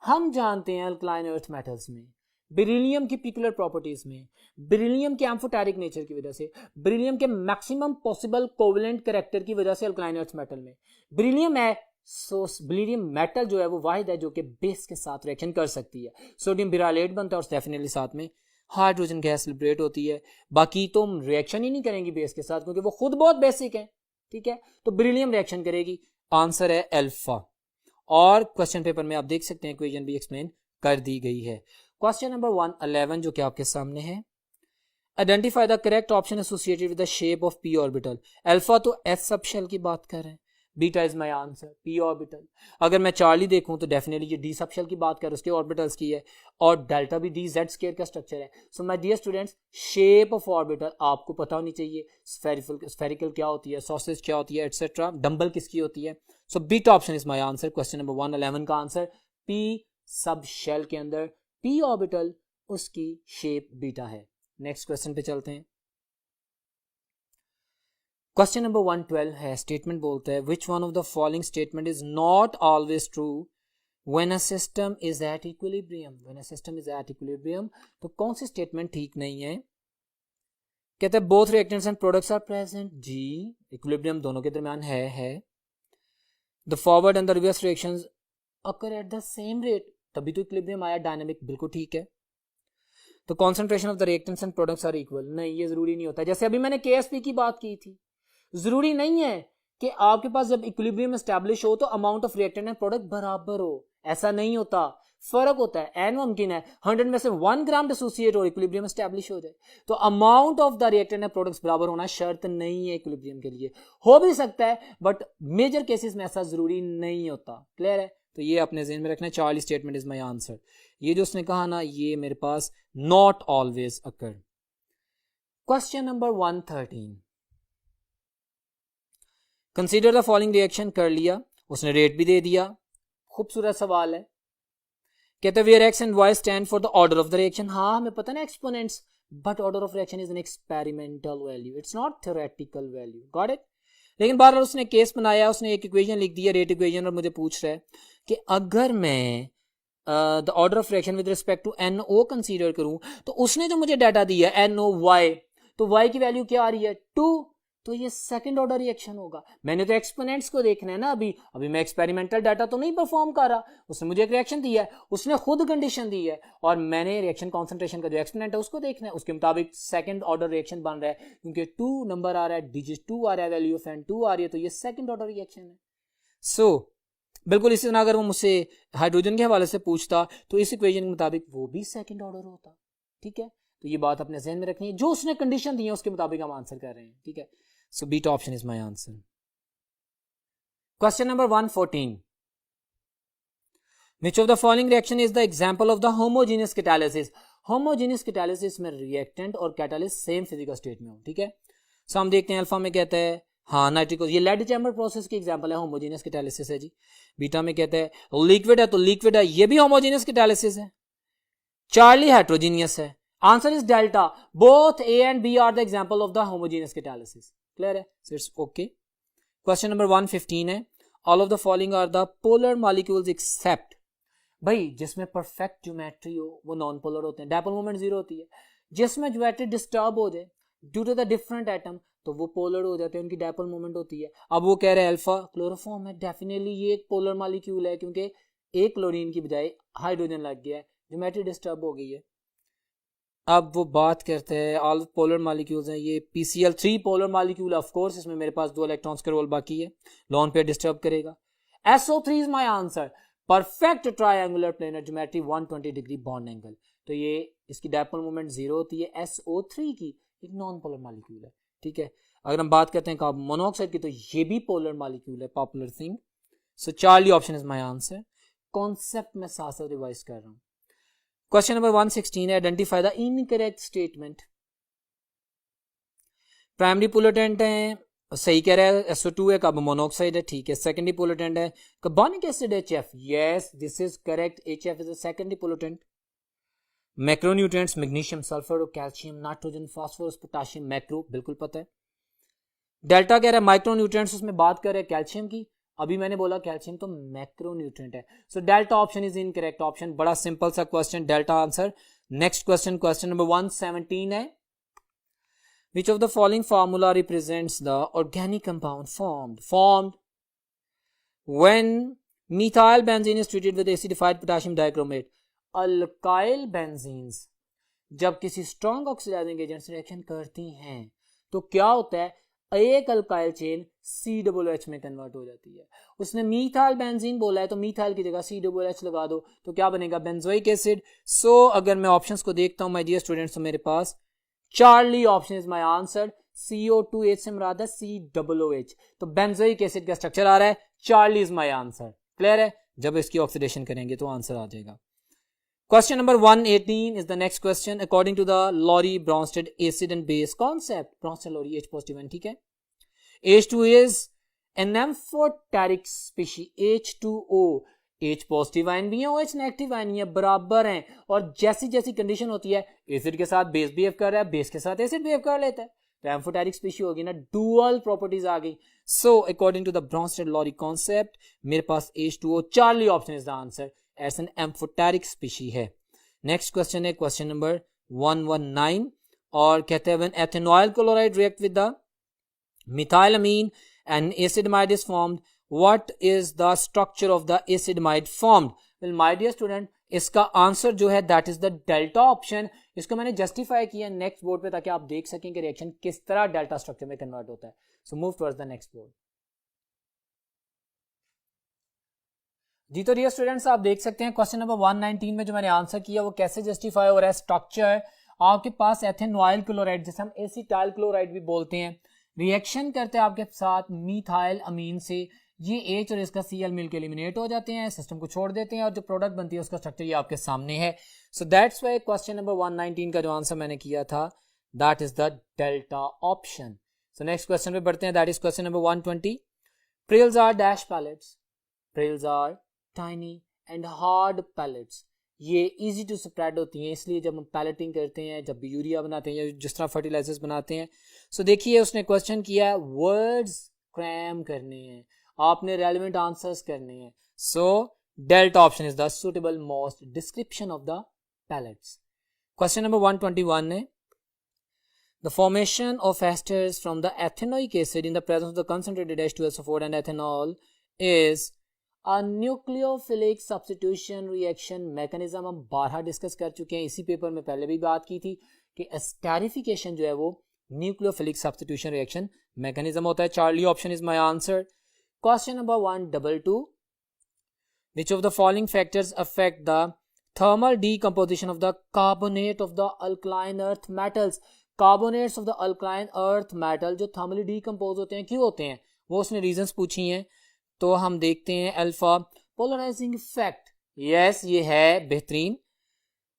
S1: हम जानते हैं अल्कलाइन अर्थ मेटल्स में बेरिलियम की पिकुलर प्रॉपर्टीज में, बेरिलियम के एम्फोटेरिक नेचर की वजह से, बेरिलियम के मैक्सिमम पॉसिबल कोवेलेंट कैरेक्टर की वजह से अल्कलाइन अर्थ मेटल में बेरिलियम है। सो बेरिलियम मेटल जो है वो वाहिद है जो कि बेस के साथ रिएक्शन कर सकती है। सोडियम बिरालेट बनता है और डेफिनेटली साथ में हाइड्रोजन गैस लिबरेट होती है। बाकी तो हम रिएक्शन ही नहीं करेंगी बेस के साथ क्योंकि वो खुद बहुत बेसिक है, ठीक है। तो बेरिलियम रिएक्शन करेगी, आंसर है अल्फा। और क्वेश्चन पेपर में आप देख सकते हैं इक्वेशन भी एक्सप्लेन कर दी गई है। क्वेश्चन नंबर 111 जो कि आपके सामने है, identify the correct option associated with the shape of P orbital. Alpha तो एस सब शेल की बात कर रहे हैं, beta is my answer, P orbital. अगर मैं चार्ली देखूं तो डेफिनेटली ये डी सब शेल की बात कर उसके ऑर्बिटल्स की है, और डेल्टा भी डी जेड स्क्वायर का स्ट्रक्चर है। So my dear students, shape of orbital आपको पता होनी चाहिए, स्फेरिकल क्या होती है, सॉसेज क्या होती है, एटसेट्रा, डंबल किसकी होती है। सो beta option is my answer. Question number 111 का आंसर पी सब शेल के अंदर पी ऑर्बिटल उसकी शेप बीटा है। नेक्स्ट क्वेश्चन पे चलते हैं। क्वेश्चन नंबर 112 है, स्टेटमेंट बोलता है which one of the following statement is not always true when a system is at equilibrium. When a system is at equilibrium, तो कौन सी स्टेटमेंट ठीक नहीं है? कहते हैं both reactants and products are present, जी इक्विलिब्रियम दोनों के दरमियान है। The forward and the reverse reactions occur at the same rate, तभी तो इक्विलिब्रियम आया, डायनामिक, बिल्कुल ठीक है। तो concentration of the reactants and products are equal, नहीं ये जरूरी नहीं होता। जैसे अभी मैंने केएसपी की बात की थी, जरूरी नहीं है कि आपके पास जब इक्विलिब्रियम एस्टैब्लिश हो तो amount of reactant and product बराबर हो, ऐसा नहीं होता, फर्क होता है। एन मुमकिन है 100 में से 1 ग्राम डिसोसिएट और इक्विलिब्रियम एस्टैब्लिश हो जाए, तो amount of the reactant and products बराबर होना शर्त नहीं है इक्विलिब्रियम के लिए। हो भी सकता है बट मेजर केसेस में ऐसा जरूरी नहीं होता। क्लियर है? तो ये अपने ज़हन में रखना है। Charlie statement is my answer. ये जो उसने कहा ना, ये मेरे पास not always occur. Question number 113, consider the following reaction कर लिया, उसने रेट भी दे दिया, खूबसूरत सवाल है। कहते हैं where X and Y stand for the order of the reaction. हाँ हमें पता ना exponents, but order of reaction is an experimental value, it's not theoretical value, got it. लेकिन बार बार उसने केस बनाया, उसने एक इक्वेशन लिख दी है, रेट इक्वेशन, और मुझे पूछ रहा है कि अगर मैं the order of reaction with respect to N O consider करूं, तो उसने जो मुझे डाटा दिया एन ओ वाई, तो वाई की वैल्यू क्या आ रही है 2, तो ये सेकंड ऑर्डर रिएक्शन होगा। मैंने तो एक्सपोनेंट्स को देखना है ना, अभी मैं एक्सपेरिमेंटल डाटा तो नहीं परफॉर्म कर रहा। उसने मुझे एक रिएक्शन दी है, उसने खुद कंडीशन दी है, और मैंने रिएक्शन कॉन्सेंट्रेशन का जो एक्सपोनेंट है उसको देखना है, उसके मुताबिक सेकंड ऑर्डर रिएक्शन बन रहा है, क्योंकि 2 नंबर आ रहा है, डिजिट 2 आ रहा है, वैल्यू ऑफ एन 2 आ रही है, तो ये सेकंड ऑर्डर रिएक्शन है। सो बिल्कुल इसी तरह अगर वो मुझसे हाइड्रोजन के हवाले से पूछता तो इस इक्वेशन के मुताबिक वो भी सेकंड ऑर्डर होता, ठीक है। तो ये बात अपने ज़हन में रखनी है, जो उसने कंडीशन दी है उसके मुताबिक हम आंसर कर रहे हैं, ठीक है। सो beta option is my answer. Question number 114, which of the following reaction is the example of the homogeneous catalysis. Homogeneous catalysis में रिएक्टेंट और कैटालिस्ट सेम फिजिकल स्टेट में हो, ठीक है। सो हम देखते हैं अल्फा में कहता है हाँ नाइट्रिको, ये लेड चैम्बर प्रोसेस की एग्जांपल है, होमोजेनियस कैटालिसिस है जी। बीटा में कहता है लिक्विड है, तो लिक्विड है, ये भी होमोजेनियस कैटालिसिस है। चार्ली हेट्रोजीनियस है, answer is delta, both A and B are the example of the homogeneous catalysis. Clear है? So it's okay. Question number 115 है, all of the following are the polar molecules except. भाई जिसमें परफेक्ट ज्योमेट्री हो वो नॉन पोलर होते हैं, डायपोल मोमेंट 0 होती है। जिसमें ज्योमेट्री डिस्टर्ब हो जाए due to the different atom, तो वो पोलर हो जाते हैं, उनकी डायपोल मोमेंट होती है। अब वो कह रहे हैं अल्फा क्लोरोफॉर्म है, डेफिनेटली ये एक पोलर मॉलिक्यूल है, क्योंकि एक क्लोरीन की बजाय हाइड्रोजन लग गया है, ज्योमेट्री डिस्टर्ब हो गई है। अब वो बात करते हैं ऑल पोलर मॉलिक्यूल्स हैं, ये PCl3 polar molecule, of course इसमें मेरे पास 2 इलेक्ट्रॉन्स का रोल बाकी है, लॉन पेयर डिस्टर्ब करेगा। SO3 is my answer, perfect triangular planar geometry 120 degree bond angle, तो ये इसकी डायपोल मोमेंट 0 होती है, SO3 की, एक नॉन पोलर मॉलिक्यूल है, ठीक है। अगर हम बात करते हैं कार्बन मोनोऑक्साइड की, तो ये भी पोलर मॉलिक्यूल है, popular thing. So Charlie option is my answer. Concept में साथ साथ रिवाइज कर रहा हूं। क्वेश्चन नंबर 116 है, identify the incorrect statement. Primary pollutant है, सही कह रहा है, SO2 है, कार्बन मोनोऑक्साइड है, ठीक है। सेकेंडरी पोलुटेंट है carbonic acid HF, yes this is correct, HF is a secondary pollutant. Macronutrients magnesium, sulphur और calcium, nitrogen, phosphorus, potassium, macro, बिल्कुल पता है। डेल्टा कह रहा है माइक्रो न्यूट्रिएंट्स, उसमें बात कर रहे हैं कैल्शियम की, अभी मैंने बोला कैल्शियम तो मैक्रो न्यूट्रिएंट है, so delta option is incorrect option. बड़ा सिंपल सा question, delta answer. Next question, question number 117 है, which of the following formula represents the organic compound formed when methyl benzene is treated with acidified potassium dichromate? Alkyl benzenes जब किसी स्ट्रॉन्ग ऑक्सीडाइजिंग एजेंट से रिएक्शन करती हैं तो क्या होता है, एक अल्काइल चेन COOH में कन्वर्ट हो जाती है। उसने मीथाइल बेंजीन बोला है तो मीथाइल की जगह COOH लगा दो तो क्या बनेगा, बेंजोइक एसिड। सो अगर मैं ऑप्शंस को देखता हूं माय डियर स्टूडेंट्स, तो मेरे पास Charlie option is my answer. CO2H से मुराद है COOH, तो बेंजोइक एसिड का स्ट्रक्चर आ रहा है, Charlie is my answer. Clear है, जब इसकी ऑक्सीडेशन करेंगे तो आंसर आ जाएगा। Question number 118 is the next question according to the Lowry-Bronsted acid and base concept. Bronsted-Lowry H positive ion, ठीक है। H2 is an amphoteric species, H2O, H positive ion भी है, OH नेगेटिव आयन है, बराबर हैं, और जैसी जैसी कंडीशन होती है एसिड के साथ बेस बिहेव कर रहा है, बेस के साथ एसिड बिहेव कर लेता है, तो एम्फोटेरिक स्पीशीज होगी ना, डुअल प्रॉपर्टीज आ गई। So according to the Bronsted Lowry concept मेरे पास H2O, Charlie option is the answer, as an amphoteric species है। नेक्स्ट क्वेश्चन है क्वेश्चन नंबर 119 और कहते हैं when ethanoyl chloride react with the methylamine and acidamide is formed, what is the structure of the acidamide formed? Well my dear student, इसका आंसर जो है that is the delta option. इसको मैंने जस्टिफाई किया नेक्स्ट बोर्ड पे ताकि आप देख सकें कि रिएक्शन किस तरह डेल्टा स्ट्रक्चर में कन्वर्ट होता है। So move towards the next board. जी तो डियर स्टूडेंट्स आप देख सकते हैं क्वेश्चन नंबर 119 में जो मैंने आंसर किया वो कैसे जस्टिफाई हो रहा है। स्ट्रक्चर आपके पास एथेनॉइल क्लोराइड, जैसे हम एसिटाइल क्लोराइड भी बोलते हैं, रिएक्शन करते हैं आपके साथ मीथाइल अमीन से, ये H और इसका Cl मिलकर एलिमिनेट हो जाते हैं, सिस्टम को छोड़ देते हैं, और जो प्रोडक्ट बनती है उसका स्ट्रक्चर ये आपके सामने है। So that's why question number 119 का जो आंसर मैंने किया था that is the delta option. So next question पे बढ़ते हैं, that is question number 120। Prills are dash pellets, prills are tiny and hard pellets, ये इजी टू स्प्रेड होती हैं, इसलिए जब हम पैलेटिंग करते हैं, जब भी यूरिया बनाते हैं या जिस तरह फर्टिलाइजर्स बनाते हैं। सो देखिए उसने क्वेश्चन किया है वर्ड्स क्रैम करने हैं, आपने रेलेवेंट आंसर्स करने हैं। So delta option is the suitable most description of the pellets. Question number 121 है the formation of esters from the ethanoic acid in the presence of the concentrated H2SO4 and ethanol is a nucleophilic substitution reaction mechanism. हम 12 डिस्कस कर चुके हैं, इसी पेपर में पहले भी बात की थी कि एस्टेरिफिकेशन जो है वो न्यूक्लियोफिलिक सब्स्टिट्यूशन रिएक्शन मैकेनिज्म होता है। Charlie option is my answer. Question number 122 which of the following factors affect the thermal decomposition of the carbonate of the alkaline earth metals. Carbonates of the alkaline earth metal जो थर्मली डीकंपोज होते हैं, क्यों होते हैं, वो उसने रीजंस पूछी हैं। तो हम देखते हैं अल्फा पोलराइजिंग इफेक्ट, यस ये है बेहतरीन,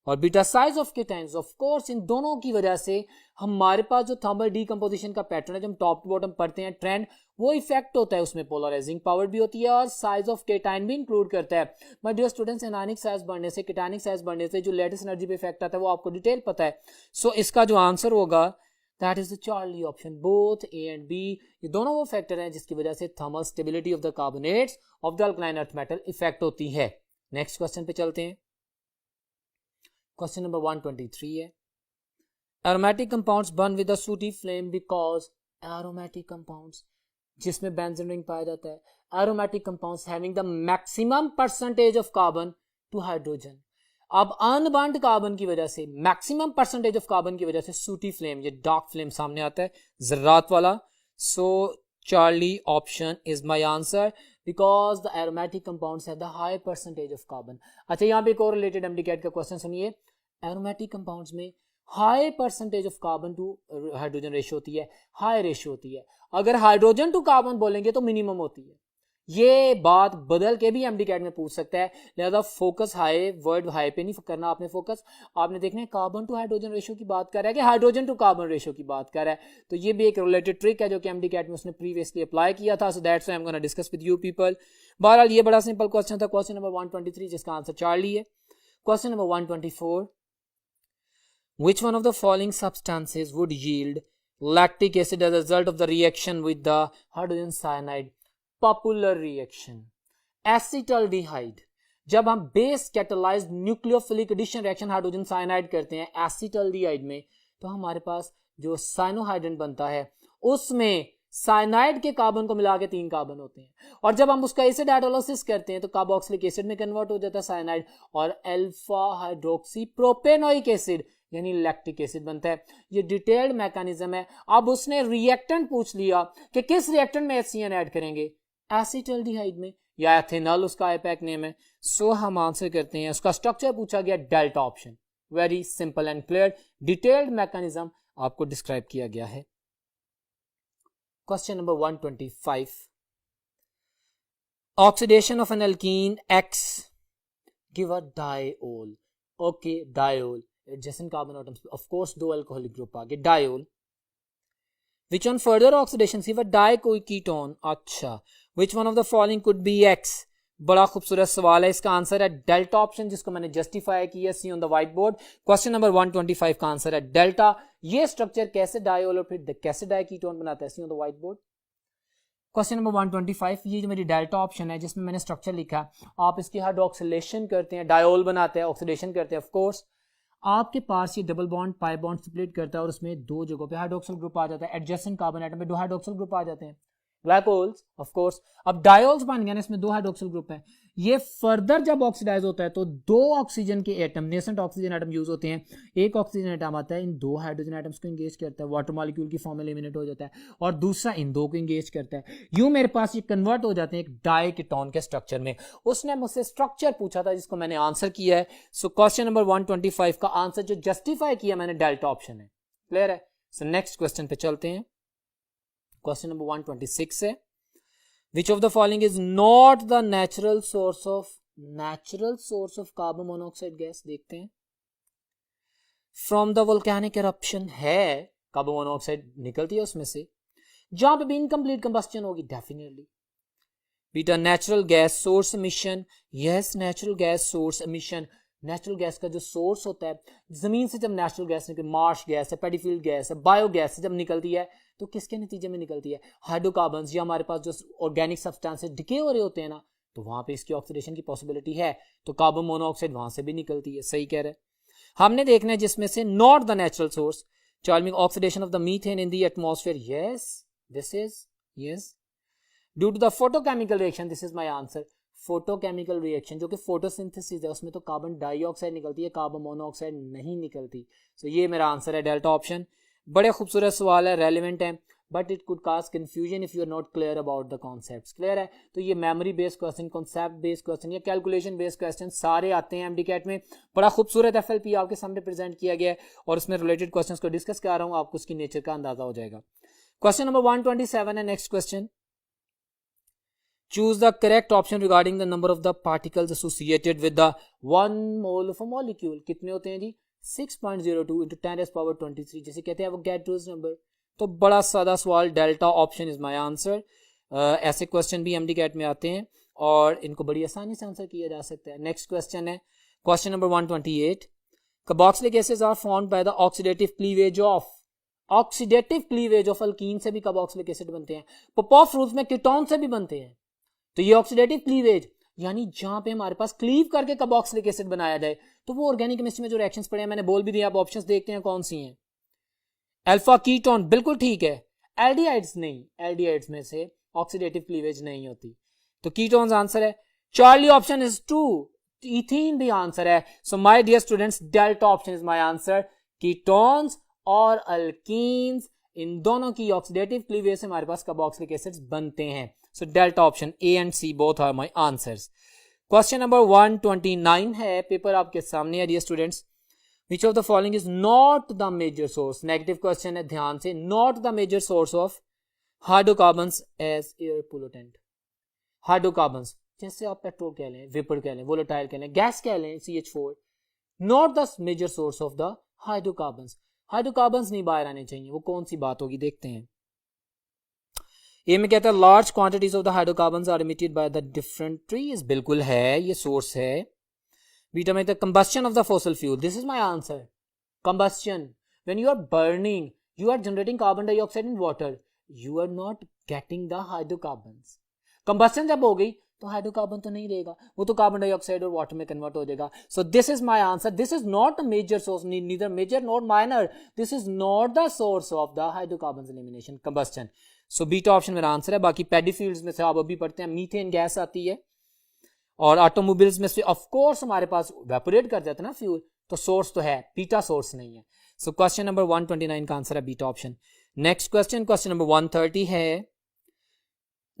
S1: और beta size of cations, of course in दोनों की वजह से हमारे पास जो थर्मल डीकंपोजिशन का पैटर्न है, जब हम टॉप टू बॉटम पढ़ते हैं ट्रेंड, वो इफेक्ट होता है, उसमें पोलराइजिंग पावर भी होती है और साइज ऑफ केटाइन भी इंक्लूड करता है। My dear students, anionic size बढ़ने से, केटाइनिक साइज बढ़ने से जो लेटेस्ट एनर्जी पे इफेक्ट आता है वो आपको डिटेल पता है। सो इसका जो आंसर होगा that is the Charlie option. Both A and B ये दोनों वो फैक्टर हैं जिसकी वजह से thermal stability of the carbonates of the alkaline earth metal effect होती है। नेक्स्ट क्वेश्चन पे चलते हैं। क्वेश्चन नंबर 123 है aromatic compounds burn with a sooty flame because aromatic compounds जिसमें बेंजीन रिंग पाया जाता है, aromatic compounds having the maximum percentage of carbon to hydrogen. अब अनबॉन्ड कार्बन की वजह से, मैक्सिमम परसेंटेज ऑफ कार्बन की वजह से सूटी फ्लेम, ये डार्क फ्लेम सामने आता है जर्रात वाला। So Charlie option is my answer because the aromatic compounds have the high percentage of carbon. अच्छा यहाँ पे एक और रिलेटेड एमडीकेट का क्वेश्चन सुनिए। एरोमेटिक कंपाउंड्स में high percentage of carbon to hydrogen ratio होती है, हाई रेशियो होती है। अगर हाइड्रोजन टू कार्बन बोलेंगे तो मिनिमम होती है। ये बात बदल के भी एमडीकेट में पूछ सकता है, लिहाजा फोकस हाई, वर्ड हाई पे नहीं करना आपने फोकस। आपने देखना है कार्बन टू हाइड्रोजन रेशियो की बात कर रहा है कि हाइड्रोजन टू कार्बन रेशियो की बात कर रहा है। तो ये भी एक रिलेटेड ट्रिक है जो कि एमडीकेट में उसने प्रीवियसली अप्लाई किया था। सो that's why I am gonna discuss with you people. बहरहाल ये बड़ा सिंपल क्वेश्चन था। क्वेश्चन नंबर 123 जिसका आंसर चार्ली है। Question number 124 Which one of the following substances would yield lactic acid as a result of the reaction with the hydrogen cyanide. Popular reaction. Acetaldehyde. जब हम base catalysed nucleophilic addition reaction hydrogen cyanide करते हैं एसिटल्डिहाइड में, तो हमारे पास जो साइनोहाइड्रेट बनता है उसमें साइनाइड के कार्बन को मिला के 3 कार्बन होते हैं, और जब हम उसका एसिड हाइड्रोलाइसिस करते हैं तो कार्बोक्सिलिक एसिड में कन्वर्ट हो जाता है साइनाइड, और अल्फा हाइड्रोक्सी प्रोपेनोइक एसिड यानी लैक्टिक एसिड बनता है। ये डिटेल्ड मैकेनिज्म है। अब उसने रिएक्टेंट पूछ लिया कि किस रिएक्टेंट में HCN ऐड करेंगे, एसिटल्डिहाइड में, या एथेनॉल उसका आईपैक नेम है। सो हम आंसर करते हैं, उसका स्ट्रक्चर पूछा गया delta option. Very simple and clear, detailed mechanism आपको डिस्क्राइब किया गया है। Question number 125, oxidation of an alkene X give a diol. Okay, diol adjacent carbon atoms, of course 2 alcoholic group आ गए, diol. Which on further oxidation give a diketone? अच्छा, which one of the following could be X? बड़ा खूबसूरत सवाल है, इसका आंसर है डेल्टा ऑप्शन, जिसको मैंने जस्टिफाई किया see on the white board. Question number 125 का आंसर है डेल्टा। ये स्ट्रक्चर कैसे डायोल और फिर कैसे डाइकीटोन बनाता है, see on the white board. Question number 125, ये जो मेरी डेल्टा ऑप्शन है जिसमें मैंने स्ट्रक्चर लिखा, आप इसकी हाइड्रोक्सिलेशन करते हैं, डायोल बनाते हैं, ऑक्सीडेशन करते हैं। ऑफ कोर्स आपके पास ये double bond pi bond split करता है और उसमें 2 जगहों पे हाइड्रोक्सिल ग्रुप आ जाता है, एडजेसेंट कार्बन एटम में 2 हाइड्रोक्सिल ग्रुप आ जाते हैं, ग्लाइकोल्स। ऑफ कोर्स अब डायोल्स बन गए ना, इसमें 2 हाइड्रोक्सिल ग्रुप है। ये फर्दर जब ऑक्सीडाइज होता है तो 2 ऑक्सीजन के atom, nascent oxygen atom use होते हैं। एक ऑक्सीजन एटम आता है, इन 2 हाइड्रोजन एटम्स को एंगेज करता है, वाटर मॉलिक्यूल की फॉर्म में एलिमिनेट हो जाता है, और दूसरा इन 2 को एंगेज करता है। यूं मेरे पास ये कन्वर्ट हो जाते हैं एक डाइकीटोन के स्ट्रक्चर में। उसने मुझसे स्ट्रक्चर पूछा था जिसको मैंने आंसर किया है। सो क्वेश्चन नंबर 125 का आंसर जो जस्टिफाई किया मैंने डेल्टा ऑप्शन है। क्लियर है? सो नेक्स्ट क्वेश्चन पे चलते हैं। क्वेश्चन नंबर 126 है, which of the following is not the natural source of carbon monoxide gas? देखते हैं। from the volcanic eruption है, कार्बन मोनोऑक्साइड निकलती है उसमें से। जहां पे भी इनकम्प्लीट कंबस्टन होगी, definitely. Beta natural gas source emission, yes natural gas source emission. Natural gas का जो सोर्स होता है, जमीन से जब नेचुरल गैस निकल, मार्श गैस है, पेडीफील्ड गैस है, बायोगैस से जब निकलती है तो किसके नतीजे में निकलती है, हाइड्रोकार्बन्स, या हमारे पास जो ऑर्गेनिक सब्सटेंसेस डिके हो रहे होते हैं ना, तो वहां पे इसकी ऑक्सीडेशन की पॉसिबिलिटी है, तो कार्बन मोनोऑक्साइड वहां से भी निकलती है। सही कह रहे हैं। हमने देखना है जिसमें से not the natural source, charming oxidation of the methane in the atmosphere, yes this is yes due to the photochemical reaction, this is my answer. Photochemical reaction जो कि फोटोसिंथेसिस है, उसमें तो कार्बन डाइऑक्साइड निकलती है, कार्बन मोनोऑक्साइड नहीं निकलती। सो ये मेरा आंसर है डेल्टा ऑप्शन। बड़े खूबसूरत सवाल है, रेलिवेंट है, but it could cause confusion if you are not clear about the concepts. Clear है? तो ये memory based question, concept based question या कैलकुलेशन बेस्ड क्वेश्चन सारे आते हैं एमडीकैट में। बड़ा खूबसूरत एफएलपी आपके सामने प्रेजेंट किया गया है और उसमें रिलेटेड क्वेश्चंस को डिस्कस कर रहा हूं, आपको उसकी नेचर का अंदाजा हो जाएगा। क्वेश्चन नंबर 127 है next question. Choose the correct option regarding the number of the particles associated with the 1 mole of a molecule. कितने होते हैं जी? 6.02 into 10 raised power 23, जैसे कहते हैं Avogadro's number। तो बड़ा सादा सवाल, delta option is my answer. ऐसे क्वेश्चन भी एमडीकैट में आते हैं और इनको बड़ी आसानी से आंसर किया जा सकता है। नेक्स्ट क्वेश्चन है question number 128। Carboxylic acids are formed by the oxidative cleavage of alkene से भी कार्बोक्सिलिक एसिड बनते हैं, पॉपॉफ रूल्स में कीटोन से भी बनते हैं। तो ये ऑक्सीडेटिव क्लीवेज यानी जहां पे हमारे पास क्लीव करके कार्बोक्सिलिक एसिड बनाया जाए, तो वो ऑर्गेनिक केमिस्ट्री में जो रिएक्शंस पड़े हैं मैंने बोल भी दिया, आप ऑप्शंस देखते हैं कौन सी हैं। अल्फा कीटोन बिल्कुल ठीक है, एल्डिहाइड्स नहीं, एल्डिहाइड्स में से ऑक्सीडेटिव क्लीवेज नहीं होती, तो कीटोन्स आंसर है। Charlie option is true, ethene भी आंसर है। So my dear students, delta option is my answer. Ketones और अल्कीन्स, इन दोनों की ऑक्सीडेटिव क्लीवेज से हमारे पास कार्बोक्सिलिक एसिड्स बनते हैं। So delta option A and C both are my answers. Question number 129 है, पेपर आपके सामने है dear students. Which of the following is not the major source? Negative question है, ध्यान से। Not the major source of hydrocarbons as air pollutant. Hydrocarbons जैसे आप पेट्रोल कह लें, वेपर कह लें, वोलेटाइल कह लें, गैस कह लें, CH4, not the major source of the hydrocarbons. Hydrocarbons नहीं बाहर आने चाहिए, वो कौन सी बात होगी, देखते हैं। ये में कहता है large quantities of the hydrocarbons are emitted by the different trees, बिल्कुल है, ये सोर्स है। बीटा में combustion of the fossil fuel, this is my answer. Combustion, when you are burning You are generating carbon dioxide in water. You are not getting the hydrocarbons. Combustion जब हो गई तो हाइड्रोकार्बन तो नहीं रहेगा, वो तो कार्बन डाइऑक्साइड और वाटर में कन्वर्ट हो जाएगा. So this is my answer. This is not a major source, neither major not minor. This is not the source of the hydrocarbon elimination, combustion. So beta option मेरा आंसर है. बाकी पैडी फील्ड्स में से आप अभी पढ़ते हैं मीथेन गैस आती है, और ऑटोमोबाइल्स में से ऑफ कोर्स हमारे पास वेपोरेट कर जाता है ना फ्यूल, तो सोर्स तो है, बीटा सोर्स नहीं है. सो क्वेश्चन नंबर 129 का आंसर है beta option. Next question, question number 130 है,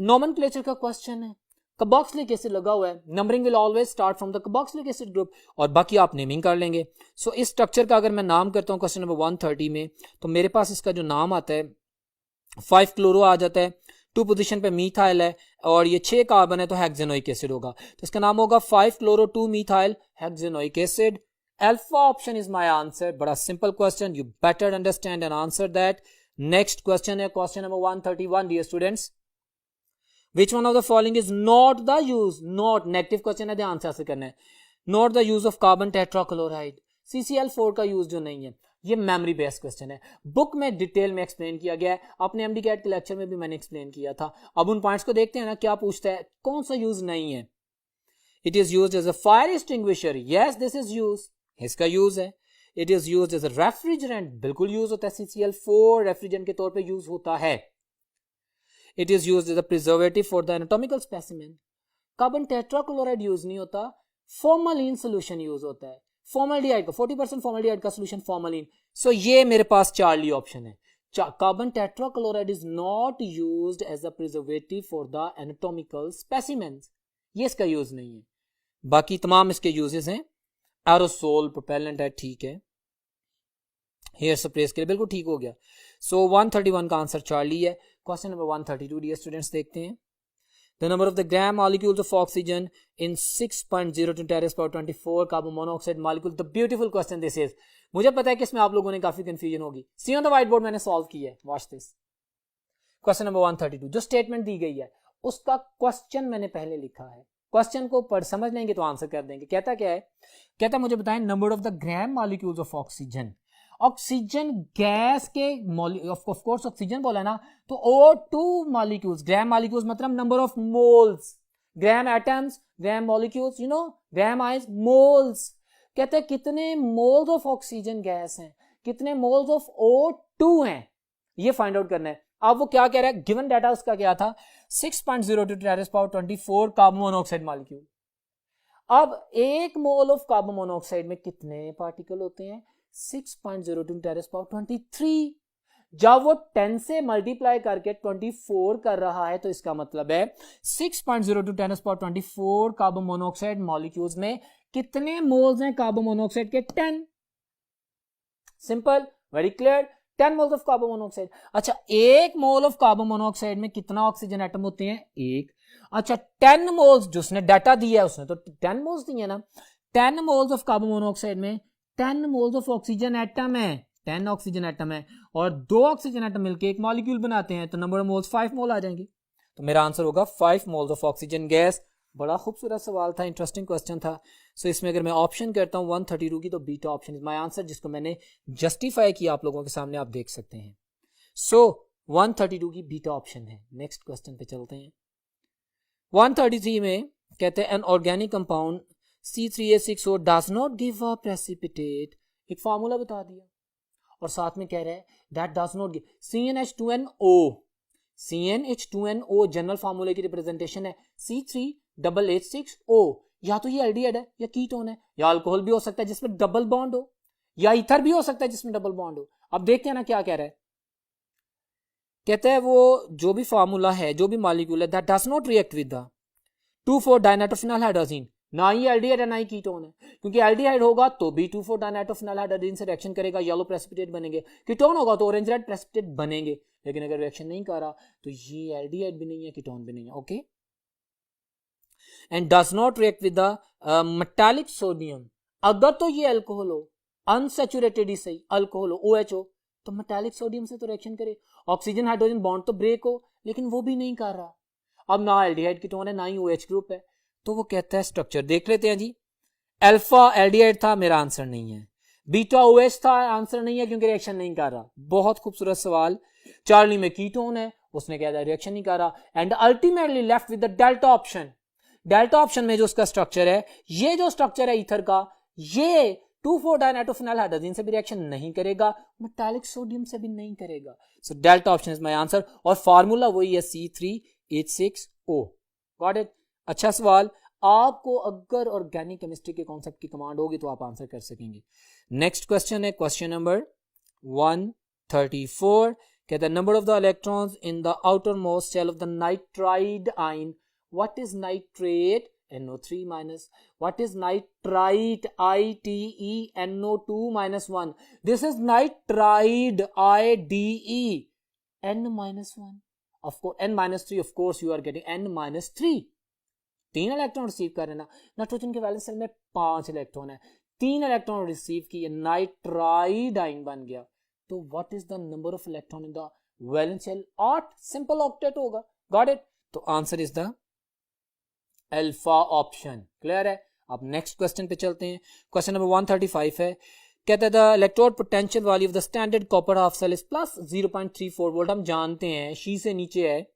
S1: नोमेनक्लेचर का क्वेश्चन है. कार्बोक्सिलिक एसिड लगा हुआ है, numbering will always start from the carboxylic acid group, और बाकी आप नेमिंग कर लेंगे. सो इस स्ट्रक्चर का अगर मैं नाम करता हूं क्वेश्चन नंबर 130 में, तो मेरे पास इसका जो नाम आता है 5 क्लोरो आ जाता है, 2 पोजीशन पे मीथाइल है, और ये 6 कार्बन है तो हेक्सेनोइक एसिड होगा. तो इसका नाम होगा 5 chloro 2 methyl hexanoic acid. Alpha option is my answer. बड़ा simple question, you better understand and answer that. Next question है question number 131 dear students. Which one of the following is not the use, not negative question है, ध्यान से आंसर करना है. Not the use of carbon tetrachloride, CCl4 का यूज जो नहीं है. ये मेमोरी बेस्ड क्वेश्चन है, बुक में डिटेल में एक्सप्लेन किया गया है, अपने एमडी कैट के लेक्चर में भी मैंने एक्सप्लेन किया था. अब उन पॉइंट्स को देखते हैं ना, क्या पूछता है, कौन सा यूज नहीं है. It is used as a fire extinguisher, yes this is use, इसका यूज है. It is used as a refrigerant, बिल्कुल यूज होता है, CCl4 रेफ्रिजरेंट के तौर पे यूज होता है. It is used as a preservative for the anatomical specimen. Carbon tetrachloride use नहीं होता, फॉर्मलिन सोल्यूशन यूज होता है. फॉर्मल्डिहाइड का 40% फॉर्मल्डिहाइड का सोल्यूशन फॉर्मलिन. सो ये मेरे पास चार्ली ऑप्शन है. Carbon tetrachloride is not used as a preservative for the anatomical specimens, ये इसका यूज नहीं है. बाकी तमाम इसके यूजेस हैं. एरोसोल प्रोपेलेंट है, ठीक है, हेयर स्प्रेस के लिए बिल्कुल ठीक हो गया. सो 131 का आंसर चार्ली है. क्वेश्चन नंबर 132 डियर स्टूडेंट्स देखते हैं. The number of the gram molecules of oxygen in 6.02 terrace power 24 carbon monoxide molecule. The beautiful question this is. मुझे पता है कि इसमें आप लोगों ने काफी कंफ्यूजन होगी. सी ऑन द व्हाइट बोर्ड मैंने सॉल्व किया है, वॉच दिस. क्वेश्चन नंबर 132 जो स्टेटमेंट दी गई है उसका क्वेश्चन मैंने पहले लिखा है. क्वेश्चन को पढ़ समझ लेंगे तो आंसर कर देंगे. कहता क्या है, कहता मुझे बताएं number of the gram molecules of oxygen. Oxygen gas के ऑफ कोर्स ऑक्सीजन बोला ना, तो O2 मॉलिक्यूल्स, ग्राम मॉलिक्यूल्स मतलब number of moles, gram atoms, gram molecules, you know, gram ions, moles. कहते हैं कितने मोल्स ऑफ ऑक्सीजन गैस हैं, कितने मोल्स ऑफ O2 हैं, ये फाइंड आउट करना है. अब वो क्या कह रहा है, गिवन डाटा उसका क्या था, 6.02 terrace power 24 carbon monoxide molecule. अब एक मोल ऑफ कार्बन मोनोऑक्साइड में कितने पार्टिकल होते हैं, 6.02 टेरेस पावर 23. जब वो 10 से मल्टीप्लाई करके 24 कर रहा है तो इसका मतलब है 6.02 terrace power 24 carbon monoxide molecules में कितने मोल्स हैं कार्बन मोनोऑक्साइड के, 10. Simple, very clear, 10 moles of carbon monoxide. अच्छा, एक मोल ऑफ कार्बन मोनोऑक्साइड में कितना ऑक्सीजन एटम होते हैं, एक. अच्छा 10 मोल्स, जो उसने डाटा दिया है उसने तो 10 मोल्स दिए ना, 10 मोल्स ऑफ कार्बन मोनोऑक्साइड में 10 मोल्स ऑफ ऑक्सीजन एटम है, 10 ऑक्सीजन एटम है, और 2 ऑक्सीजन एटम मिलकर एक मॉलिक्यूल बनाते हैं, तो नंबर ऑफ मोल्स 5 मोल आ जाएंगे. तो मेरा आंसर होगा 5 मोल्स ऑफ ऑक्सीजन गैस. बड़ा खूबसूरत सवाल था, इंटरेस्टिंग क्वेश्चन था. सो इसमें अगर मैं ऑप्शन करता हूं 132 की, तो beta option is my answer, जिसको मैंने जस्टिफाई किया आप लोगों के सामने, आप देख सकते हैं. सो 132 की बीटा ऑप्शन है. नेक्स्ट क्वेश्चन पे चलते हैं. 133 में कहते हैं an organic compound C3H6O does not give a precipitate. एक फार्मूला बता दिया और साथ में कह रहा है that does not give CnH2nO. CnH2nO general फार्मूले की रिप्रेजेंटेशन है C3H6O. या तो ये एल्डिहाइड है, या कीटोन है, या अल्कोहल भी हो सकता है जिसमें डबल बॉन्ड हो, या ईथर भी हो सकता है जिसमें डबल बॉन्ड हो. अब देखते हैं ना क्या कह रहा है. कहता है वो जो भी फार्मूला है, जो भी मॉलिक्यूल है, that does not react with the 2,4 dinitrophenol hydrogen. ना ही एल्डिहाइड है ना ही कीटोन है, क्योंकि एल्डिहाइड होगा तो भी 2,4 डाइनाइट्रोफिनॉल हाइड्रोजन से रिएक्शन करेगा, येलो प्रेसिपिटेट बनेंगे. कीटोन होगा तो ऑरेंज रेड प्रेसिपिटेट बनेंगे. लेकिन अगर रिएक्शन नहीं कर रहा तो ये एल्डिहाइड भी नहीं है, कीटोन भी नहीं है. Okay, and does not react with the metallic sodium. अगर तो ये अल्कोहल हो, अनसैचुरेटेड ही सही, अल्कोहल हो, OH हो, तो मेटालिक सोडियम से तो रिएक्शन करे. ऑक्सीजन हाइड्रोजन बॉन्ड तो ब्रेक हो, लेकिन वो भी नहीं कर रहा. अब ना एल्डिहाइड कीटोन है ना ही OH ग्रुप है, तो वो कहता है स्ट्रक्चर देख लेते हैं जी. अल्फा एल्डिहाइड था, मेरा आंसर नहीं है. बीटा ओएच था, आंसर नहीं है क्योंकि रिएक्शन नहीं कर रहा। बहुत खूबसूरत सवाल। चार्ली में कीटोन है, उसने क्या रिएक्शन नहीं कर रहा, and ultimately left with the delta option. Delta option में जो उसका स्ट्रक्चर है, ये जो स्ट्रक्चर है ईथर का, ये 2,4 डायनाइट्रोफिनाइल हाइड्रोजन से भी रिएक्शन नहीं करेगा, मेटालिक सोडियम से भी नहीं करेगा। So delta option is my answer, और फार्मूला वही है C3H6O। Got it. अच्छा सवाल। आपको अगर ऑर्गेनिक केमिस्ट्री के कॉन्सेप्ट की कमांड होगी तो आप आंसर कर सकेंगे। नेक्स्ट क्वेश्चन है क्वेश्चन नंबर 134। कहता है number of the electrons in the outermost shell of the nitride ion. What is nitrate? NO3 minus. What is nitrite? ITE NO2 -1. This is nitride IDE N-1. Of course N-3, of course you are getting N-3. 3 electron receive कर रहे ना। नाइट्रोजन के वैलेंस शेल में 5 इलेक्ट्रॉन है, 3 इलेक्ट्रॉन रिसीव किए, नाइट्राइड आयन बन गया। तो what is the number of electron in the valence shell? 8, simple octet होगा। Got it. तो answer is the alpha option. Clear है। अब नेक्स्ट क्वेश्चन पे चलते हैं। क्वेश्चन नंबर 135 है, कहता है the electrode potential value of the standard copper half cell is plus 0.34 volt. हम जानते हैं शी से नीचे है,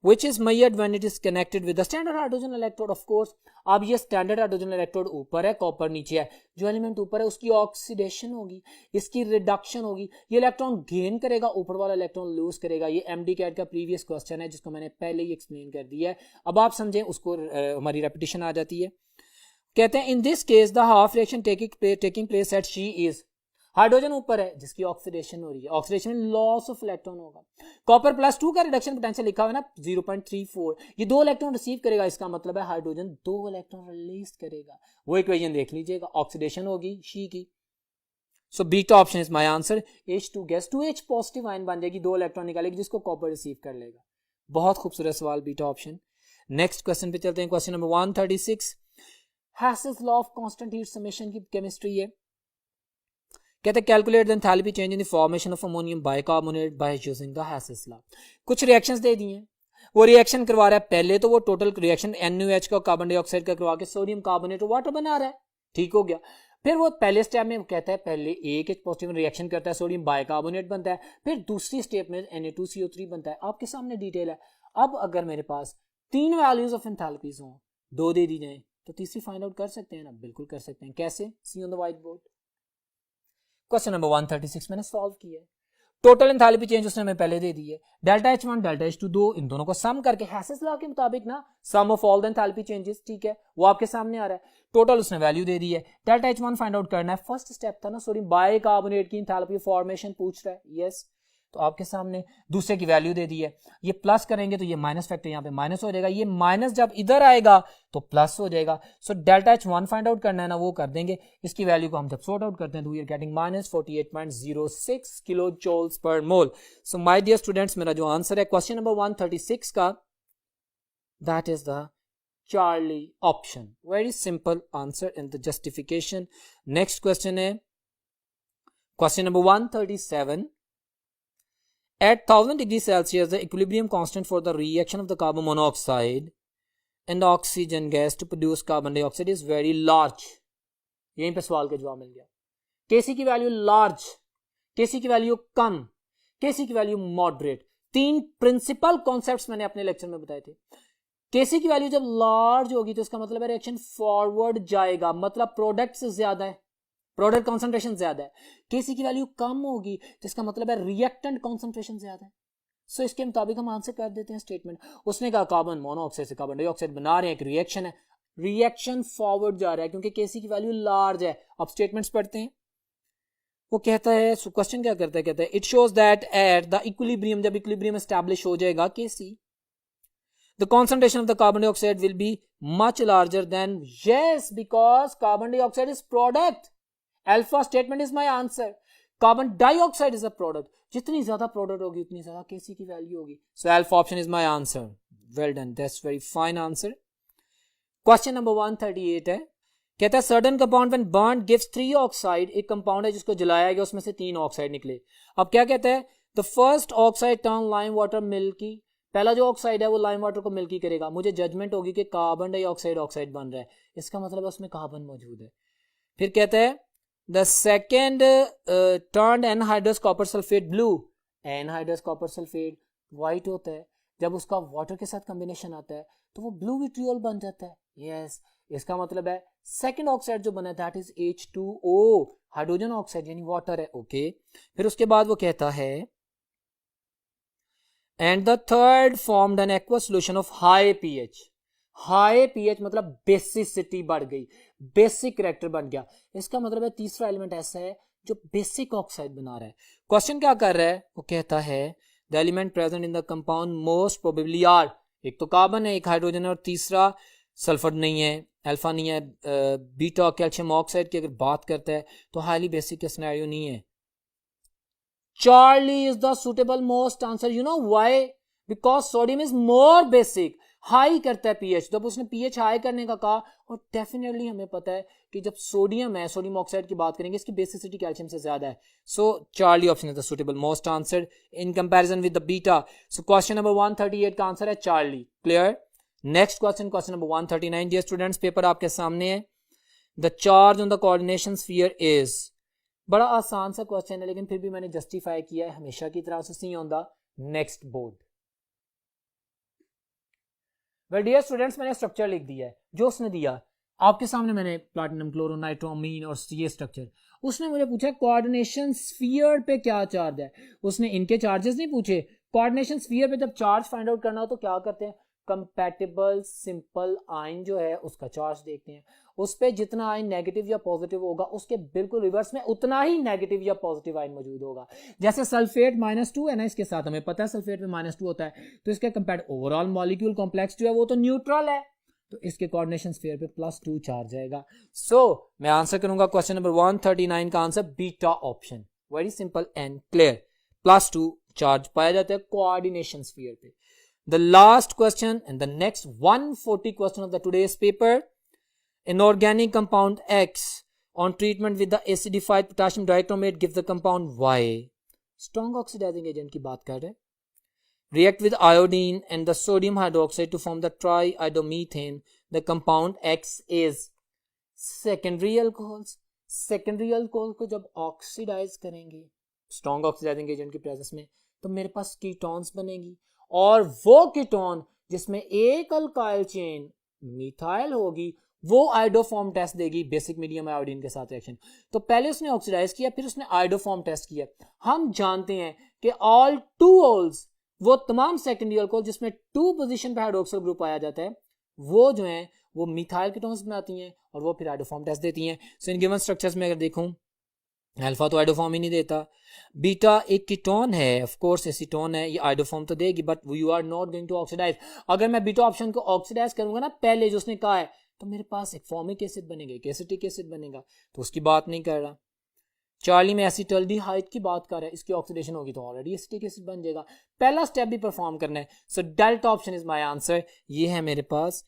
S1: which is measured when it is connected with the standard hydrogen electrode, of course। अब ये स्टैंडर्ड हाइड्रोजन इलेक्ट्रोड ऊपर है, कॉपर नीचे है। जो एलिमेंट ऊपर है उसकी ऑक्सीडेशन होगी, इसकी रिडक्शन होगी, ये इलेक्ट्रॉन गेन करेगा, ऊपर वाला इलेक्ट्रॉन लूज करेगा। ये एमडी कैट का प्रीवियस क्वेश्चन है जिसको मैंने पहले ही एक्सप्लेन कर दिया है। अब आप समझें उसको, हमारी रेपिटेशन आ जाती है। कहते हैं in this case the half reaction taking place at she is, hydrogen ऊपर है जिसकी ऑक्सीडेशन हो रही है, ऑक्सीडेशन में लॉस ऑफ इलेक्ट्रॉन होगा। कॉपर +2 का रिडक्शन पोटेंशियल लिखा हुआ है ना 0.34, ये 2 इलेक्ट्रॉन रिसीव करेगा, इसका मतलब है हाइड्रोजन 2 इलेक्ट्रॉन रिलीज करेगा। वो इक्वेशन देख लीजिएगा, ऑक्सीडेशन होगी शी की। सो beta option is my answer. H2 gas 2H positive ion बन जाएगी, 2 इलेक्ट्रॉन निकालेगी जिसको कॉपर रिसीव कर लेगा। बहुत खूबसूरत सवाल, बीटा ऑप्शन। नेक्स्ट क्वेश्चन पे चलते हैं। Question number 136, हैसेस law of constant heat summation की केमिस्ट्री है। कहते हैं calculate the enthalpy change in the formation of ammonium bicarbonate by using the हैसेस law. कुछ रिएक्शंस दे दिए हैं, वो रिएक्शन करवा रहा है। पहले तो वो टोटल रिएक्शन NaOH का कार्बन डाइऑक्साइड का करवा के सोडियम कार्बोनेट वाटर बना रहा है, ठीक हो गया। फिर वो पहले स्टेप में कहता है पहले एक पॉजिटिव रिएक्शन करता है, सोडियम बाइकार्बोनेट बनता है, फिर दूसरी स्टेप में Na2CO3 बनता है। आपके सामने डिटेल है। अब अगर मेरे पास 3 वैल्यूज ऑफ एंथैल्पीज हों, 2 दे दी जाए, तो तीसरी फाइंड आउट कर सकते हैं ना? बिल्कुल कर सकते हैं। कैसे? See on the white board. Question number 136 मैंने सॉल्व किया है। टोटल एंथैल्पी चेंज उसने हमें पहले दे दी है, डेल्टा H1 डेल्टा H2 2, इन दोनों को सम करके हैसेस लॉ के मुताबिक ना, sum of all the enthalpy changes, ठीक है, वो आपके सामने आ रहा है। टोटल उसने वैल्यू दे दी है, डेल्टा H1 फाइंड आउट करना है। फर्स्ट स्टेप था ना, सोडियम बाइकार्बोनेट की एंथैल्पी फॉर्मेशन पूछ रहा है, यस। तो आपके सामने दूसरे की वैल्यू दे दी है, ये प्लस करेंगे तो ये माइनस फैक्टर यहाँ पे माइनस हो जाएगा, ये माइनस जब इधर आएगा तो प्लस हो जाएगा। So delta H1 find out करना है ना, वो कर देंगे। इसकी वैल्यू को हम जब सॉर्ट आउट करते हैं तो we are getting -48.06 kilo joules per mole. So my dear students, मेरा जो आंसर है क्वेश्चन नंबर 136 का, that is the Charlie option. Very simple answer in the justification. Next question है question number 137। At 1000 degrees Celsius, the equilibrium constant for the reaction of the carbon monoxide and oxygen gas to produce carbon dioxide is very large। यहीं पे सवाल का जवाब मिल गया। Kc की वैल्यू लार्ज, Kc की वैल्यू कम, Kc की वैल्यू मॉडरेट। 3 प्रिंसिपल कॉन्सेप्ट्स मैंने अपने लेक्चर में बताए थे। Kc की वैल्यू जब लार्ज होगी तो इसका मतलब है रिएक्शन फॉरवर्ड जाएगा, मतलब प्रोडक्ट से ज्यादा है, प्रोडक्ट कॉन्सेंट्रेशन ज्यादा है। Kc की वैल्यू कम होगी तो इसका मतलब है रिएक्टेंट कॉन्सेंट्रेशन ज्यादा है। सो इसके मुताबिक हम आंसर कर देते हैं स्टेटमेंट। उसने कहा कार्बन मोनोऑक्साइड से कार्बन डाइऑक्साइड बना रहे हैं, एक रिएक्शन है, रिएक्शन फॉरवर्ड जा रहा है क्योंकि Kc की वैल्यू लार्ज है। अब स्टेटमेंट्स पढ़ते हैं। वो कहता है, क्वेश्चन क्या करता है, कहता है it shows that at the equilibrium, जब इक्विलिब्रियम एस्टैब्लिश हो जाएगा Kc, the concentration of the carbon dioxide will be much larger than, yes, because carbon dioxide is product। Alpha statement is my answer. Carbon dioxide is a product, जितनी ज्यादा प्रोडक्ट होगी उतनी ज्यादा Kc की वैल्यू होगी। सो alpha option is my answer. Well done, that's very fine answer. Question number 138 है, कहता है certain compound when burned gives 3 oxide. एक कंपाउंड है जिसको जलाया गया, उसमें से 3 ऑक्साइड निकले। अब क्या कहता है, the first oxide turn lime water milky. पहला जो ऑक्साइड है वो लाइम वाटर को मिल्की करेगा। मुझे जजमेंट होगी कि कार्बन डाइऑक्साइड ऑक्साइड बन रहा है, इसका मतलब उसमें कार्बन मौजूद है। फिर कहता है the second turn anhydrous copper sulphate blue, anhydrous copper sulphate white होता है, जब उसका वाटर के साथ कॉम्बिनेशन आता है तो वो ब्लू विट्रियोल बन जाता है। यस, इसका मतलब है सेकेंड ऑक्साइड जो बना that is H2O, hydrogen oxide यानी वाटर है। ओके, फिर उसके बाद वो कहता है and the third formed an aqua solution of high pH. High pH मतलब बेसिसिटी बढ़ गई, बेसिक कैरेक्टर बन गया। इसका मतलब है तीसरा एलिमेंट ऐसा है जो बेसिक ऑक्साइड बना रहा है। क्वेश्चन क्या कर रहा है, वो कहता है the element present in the compound most probably are, एक तो कार्बन है, एक हाइड्रोजन है, और तीसरा सल्फर नहीं है, अल्फा नहीं है, बीटा कैल्शियम ऑक्साइड की अगर बात करता है तो हाईली बेसिक का सिनेरियो नहीं है। Charlie is the suitable most answer. You know why? Because sodium is more basic. High करता है पीएच, जब उसने पीएच हाई करने का कहा, और डेफिनेटली हमें पता है कि जब सोडियम है, सोडियम ऑक्साइड की बात करेंगे, इसकी बेसिसिटी कैल्शियम से ज्यादा है। So Charlie option is the suitable most answer in comparison with the beta. So question number 138 का आंसर है charlie. Clear? Next question, question number 139। Dear students, paper आपके सामने है। The charge on the coordination sphere is, बड़ा आसान सा क्वेश्चन है लेकिन फिर भी मैंने जस्टिफाई किया है, हमेशा की तरह से see on the next board. Well dear students, मैंने स्ट्रक्चर लिख दिया है जो उसने दिया आपके सामने। मैंने प्लैटिनम क्लोरो नाइट्रोमीन और ये स्ट्रक्चर, उसने मुझे पूछा कोऑर्डिनेशन स्फीयर पे क्या चार्ज है। उसने इनके चार्जेस नहीं पूछे, कोऑर्डिनेशन स्फीयर पे जब चार्ज फाइंड आउट करना हो तो क्या करते हैं, कंपैटिबल सिंपल आयन जो है उसका चार्ज देखते हैं। उस पे जितना आयन नेगेटिव या पॉजिटिव होगा उसके बिल्कुल रिवर्स में उतना ही नेगेटिव या पॉजिटिव आयन मौजूद होगा। जैसे सल्फेट -2 है ना, इसके साथ हमें पता है सल्फेट में -2 होता है, तो इसके कंपेयर ओवरऑल मॉलिक्यूल कॉम्प्लेक्स जो है वो तो न्यूट्रल है, तो इसके कोऑर्डिनेशन स्फीयर पे +2 चार्ज आएगा। सो मैं आंसर करूंगा क्वेश्चन नंबर 139 का answer beta option. Very simple and clear, +2 charge पाया जाता है कोऑर्डिनेशन स्फीयर पे। The last question and the next 140 question of the today's paper. Inorganic compound X on treatment with the acidified potassium dichromate gives the compound Y. Strong oxidizing agent की बात कर रहे हैं। React with iodine and the sodium hydroxide to form the triiodomethane. The compound X is secondary alcohols. Secondary alcohol को जब ऑक्सीडाइज करेंगे स्ट्रॉन्ग ऑक्सीडाइजिंग एजेंट की प्रेजेंस में तो मेरे पास कीटोन्स बनेगी, और वो कीटोन जिसमें एक अल्काइल चेन मिथाइल होगी वो आयोडोफॉर्म टेस्ट देगी बेसिक मीडियम आयोडीन के साथ रिएक्शन। तो पहले उसने ऑक्सीडाइज किया, फिर उसने आयोडोफॉर्म टेस्ट किया। हम जानते हैं कि ऑल टू ओल्स, वो तमाम सेकेंडरी अल्कोहल जिसमें 2 पोजीशन पे हाइड्रोक्सिल ग्रुप पाया जाता है, वो जो है वो मिथाइल कीटोन्स बनाती हैं और वो फिर आयोडोफॉर्म टेस्ट देती हैं। सो इन गिवन स्ट्रक्चर्स में अगर देखूं, अल्फा तो आइडोफॉर्म ही नहीं देता, बीटा एक कीटोन है, ऑफ कोर्स एसीटोन है, ये आइडोफॉर्म तो देगी, but you are not going to oxidise. अगर मैं बीटा ऑप्शन को ऑक्सीडाइज करूंगा ना पहले जो उसने कहा है, तो मेरे पास एक फॉर्मिक एसिड बनेगा, एक एसिटिक एसिड बनेगा, तो उसकी बात नहीं कर रहा। चार्ली में एसिटल्डिहाइड की बात कर रहा है, इसकी ऑक्सीडेशन होगी तो ऑलरेडी एसिटिक एसिड बन जाएगा। पहला स्टेप भी परफॉर्म करना है। So delta option is my answer. ये है मेरे पास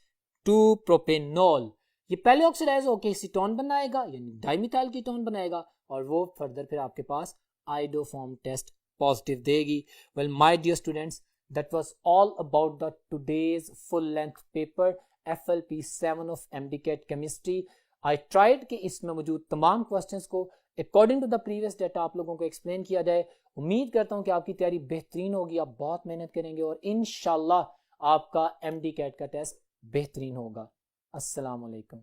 S1: 2 प्रोपेनॉल, ये पहले ऑक्सीडाइज होकर एसीटोन बनाएगा यानी डाइमिथाइल कीटोन बनाएगा, और वो फर्दर फिर आपके पास आइडोफॉर्म टेस्ट पॉजिटिव देगी। Well my dear students, that was all about the today's full length paper FLP7 of MDCAT chemistry. I tried कि इसमें मौजूद तमाम क्वेश्चंस को according to the previous data आप लोगों को एक्सप्लेन किया जाए। उम्मीद करता हूं कि आपकी तैयारी बेहतरीन होगी, आप बहुत मेहनत करेंगे और इंशाल्लाह आपका MDCAT का टेस्ट बेहतरीन होगा। अस्सलाम वालेकुम।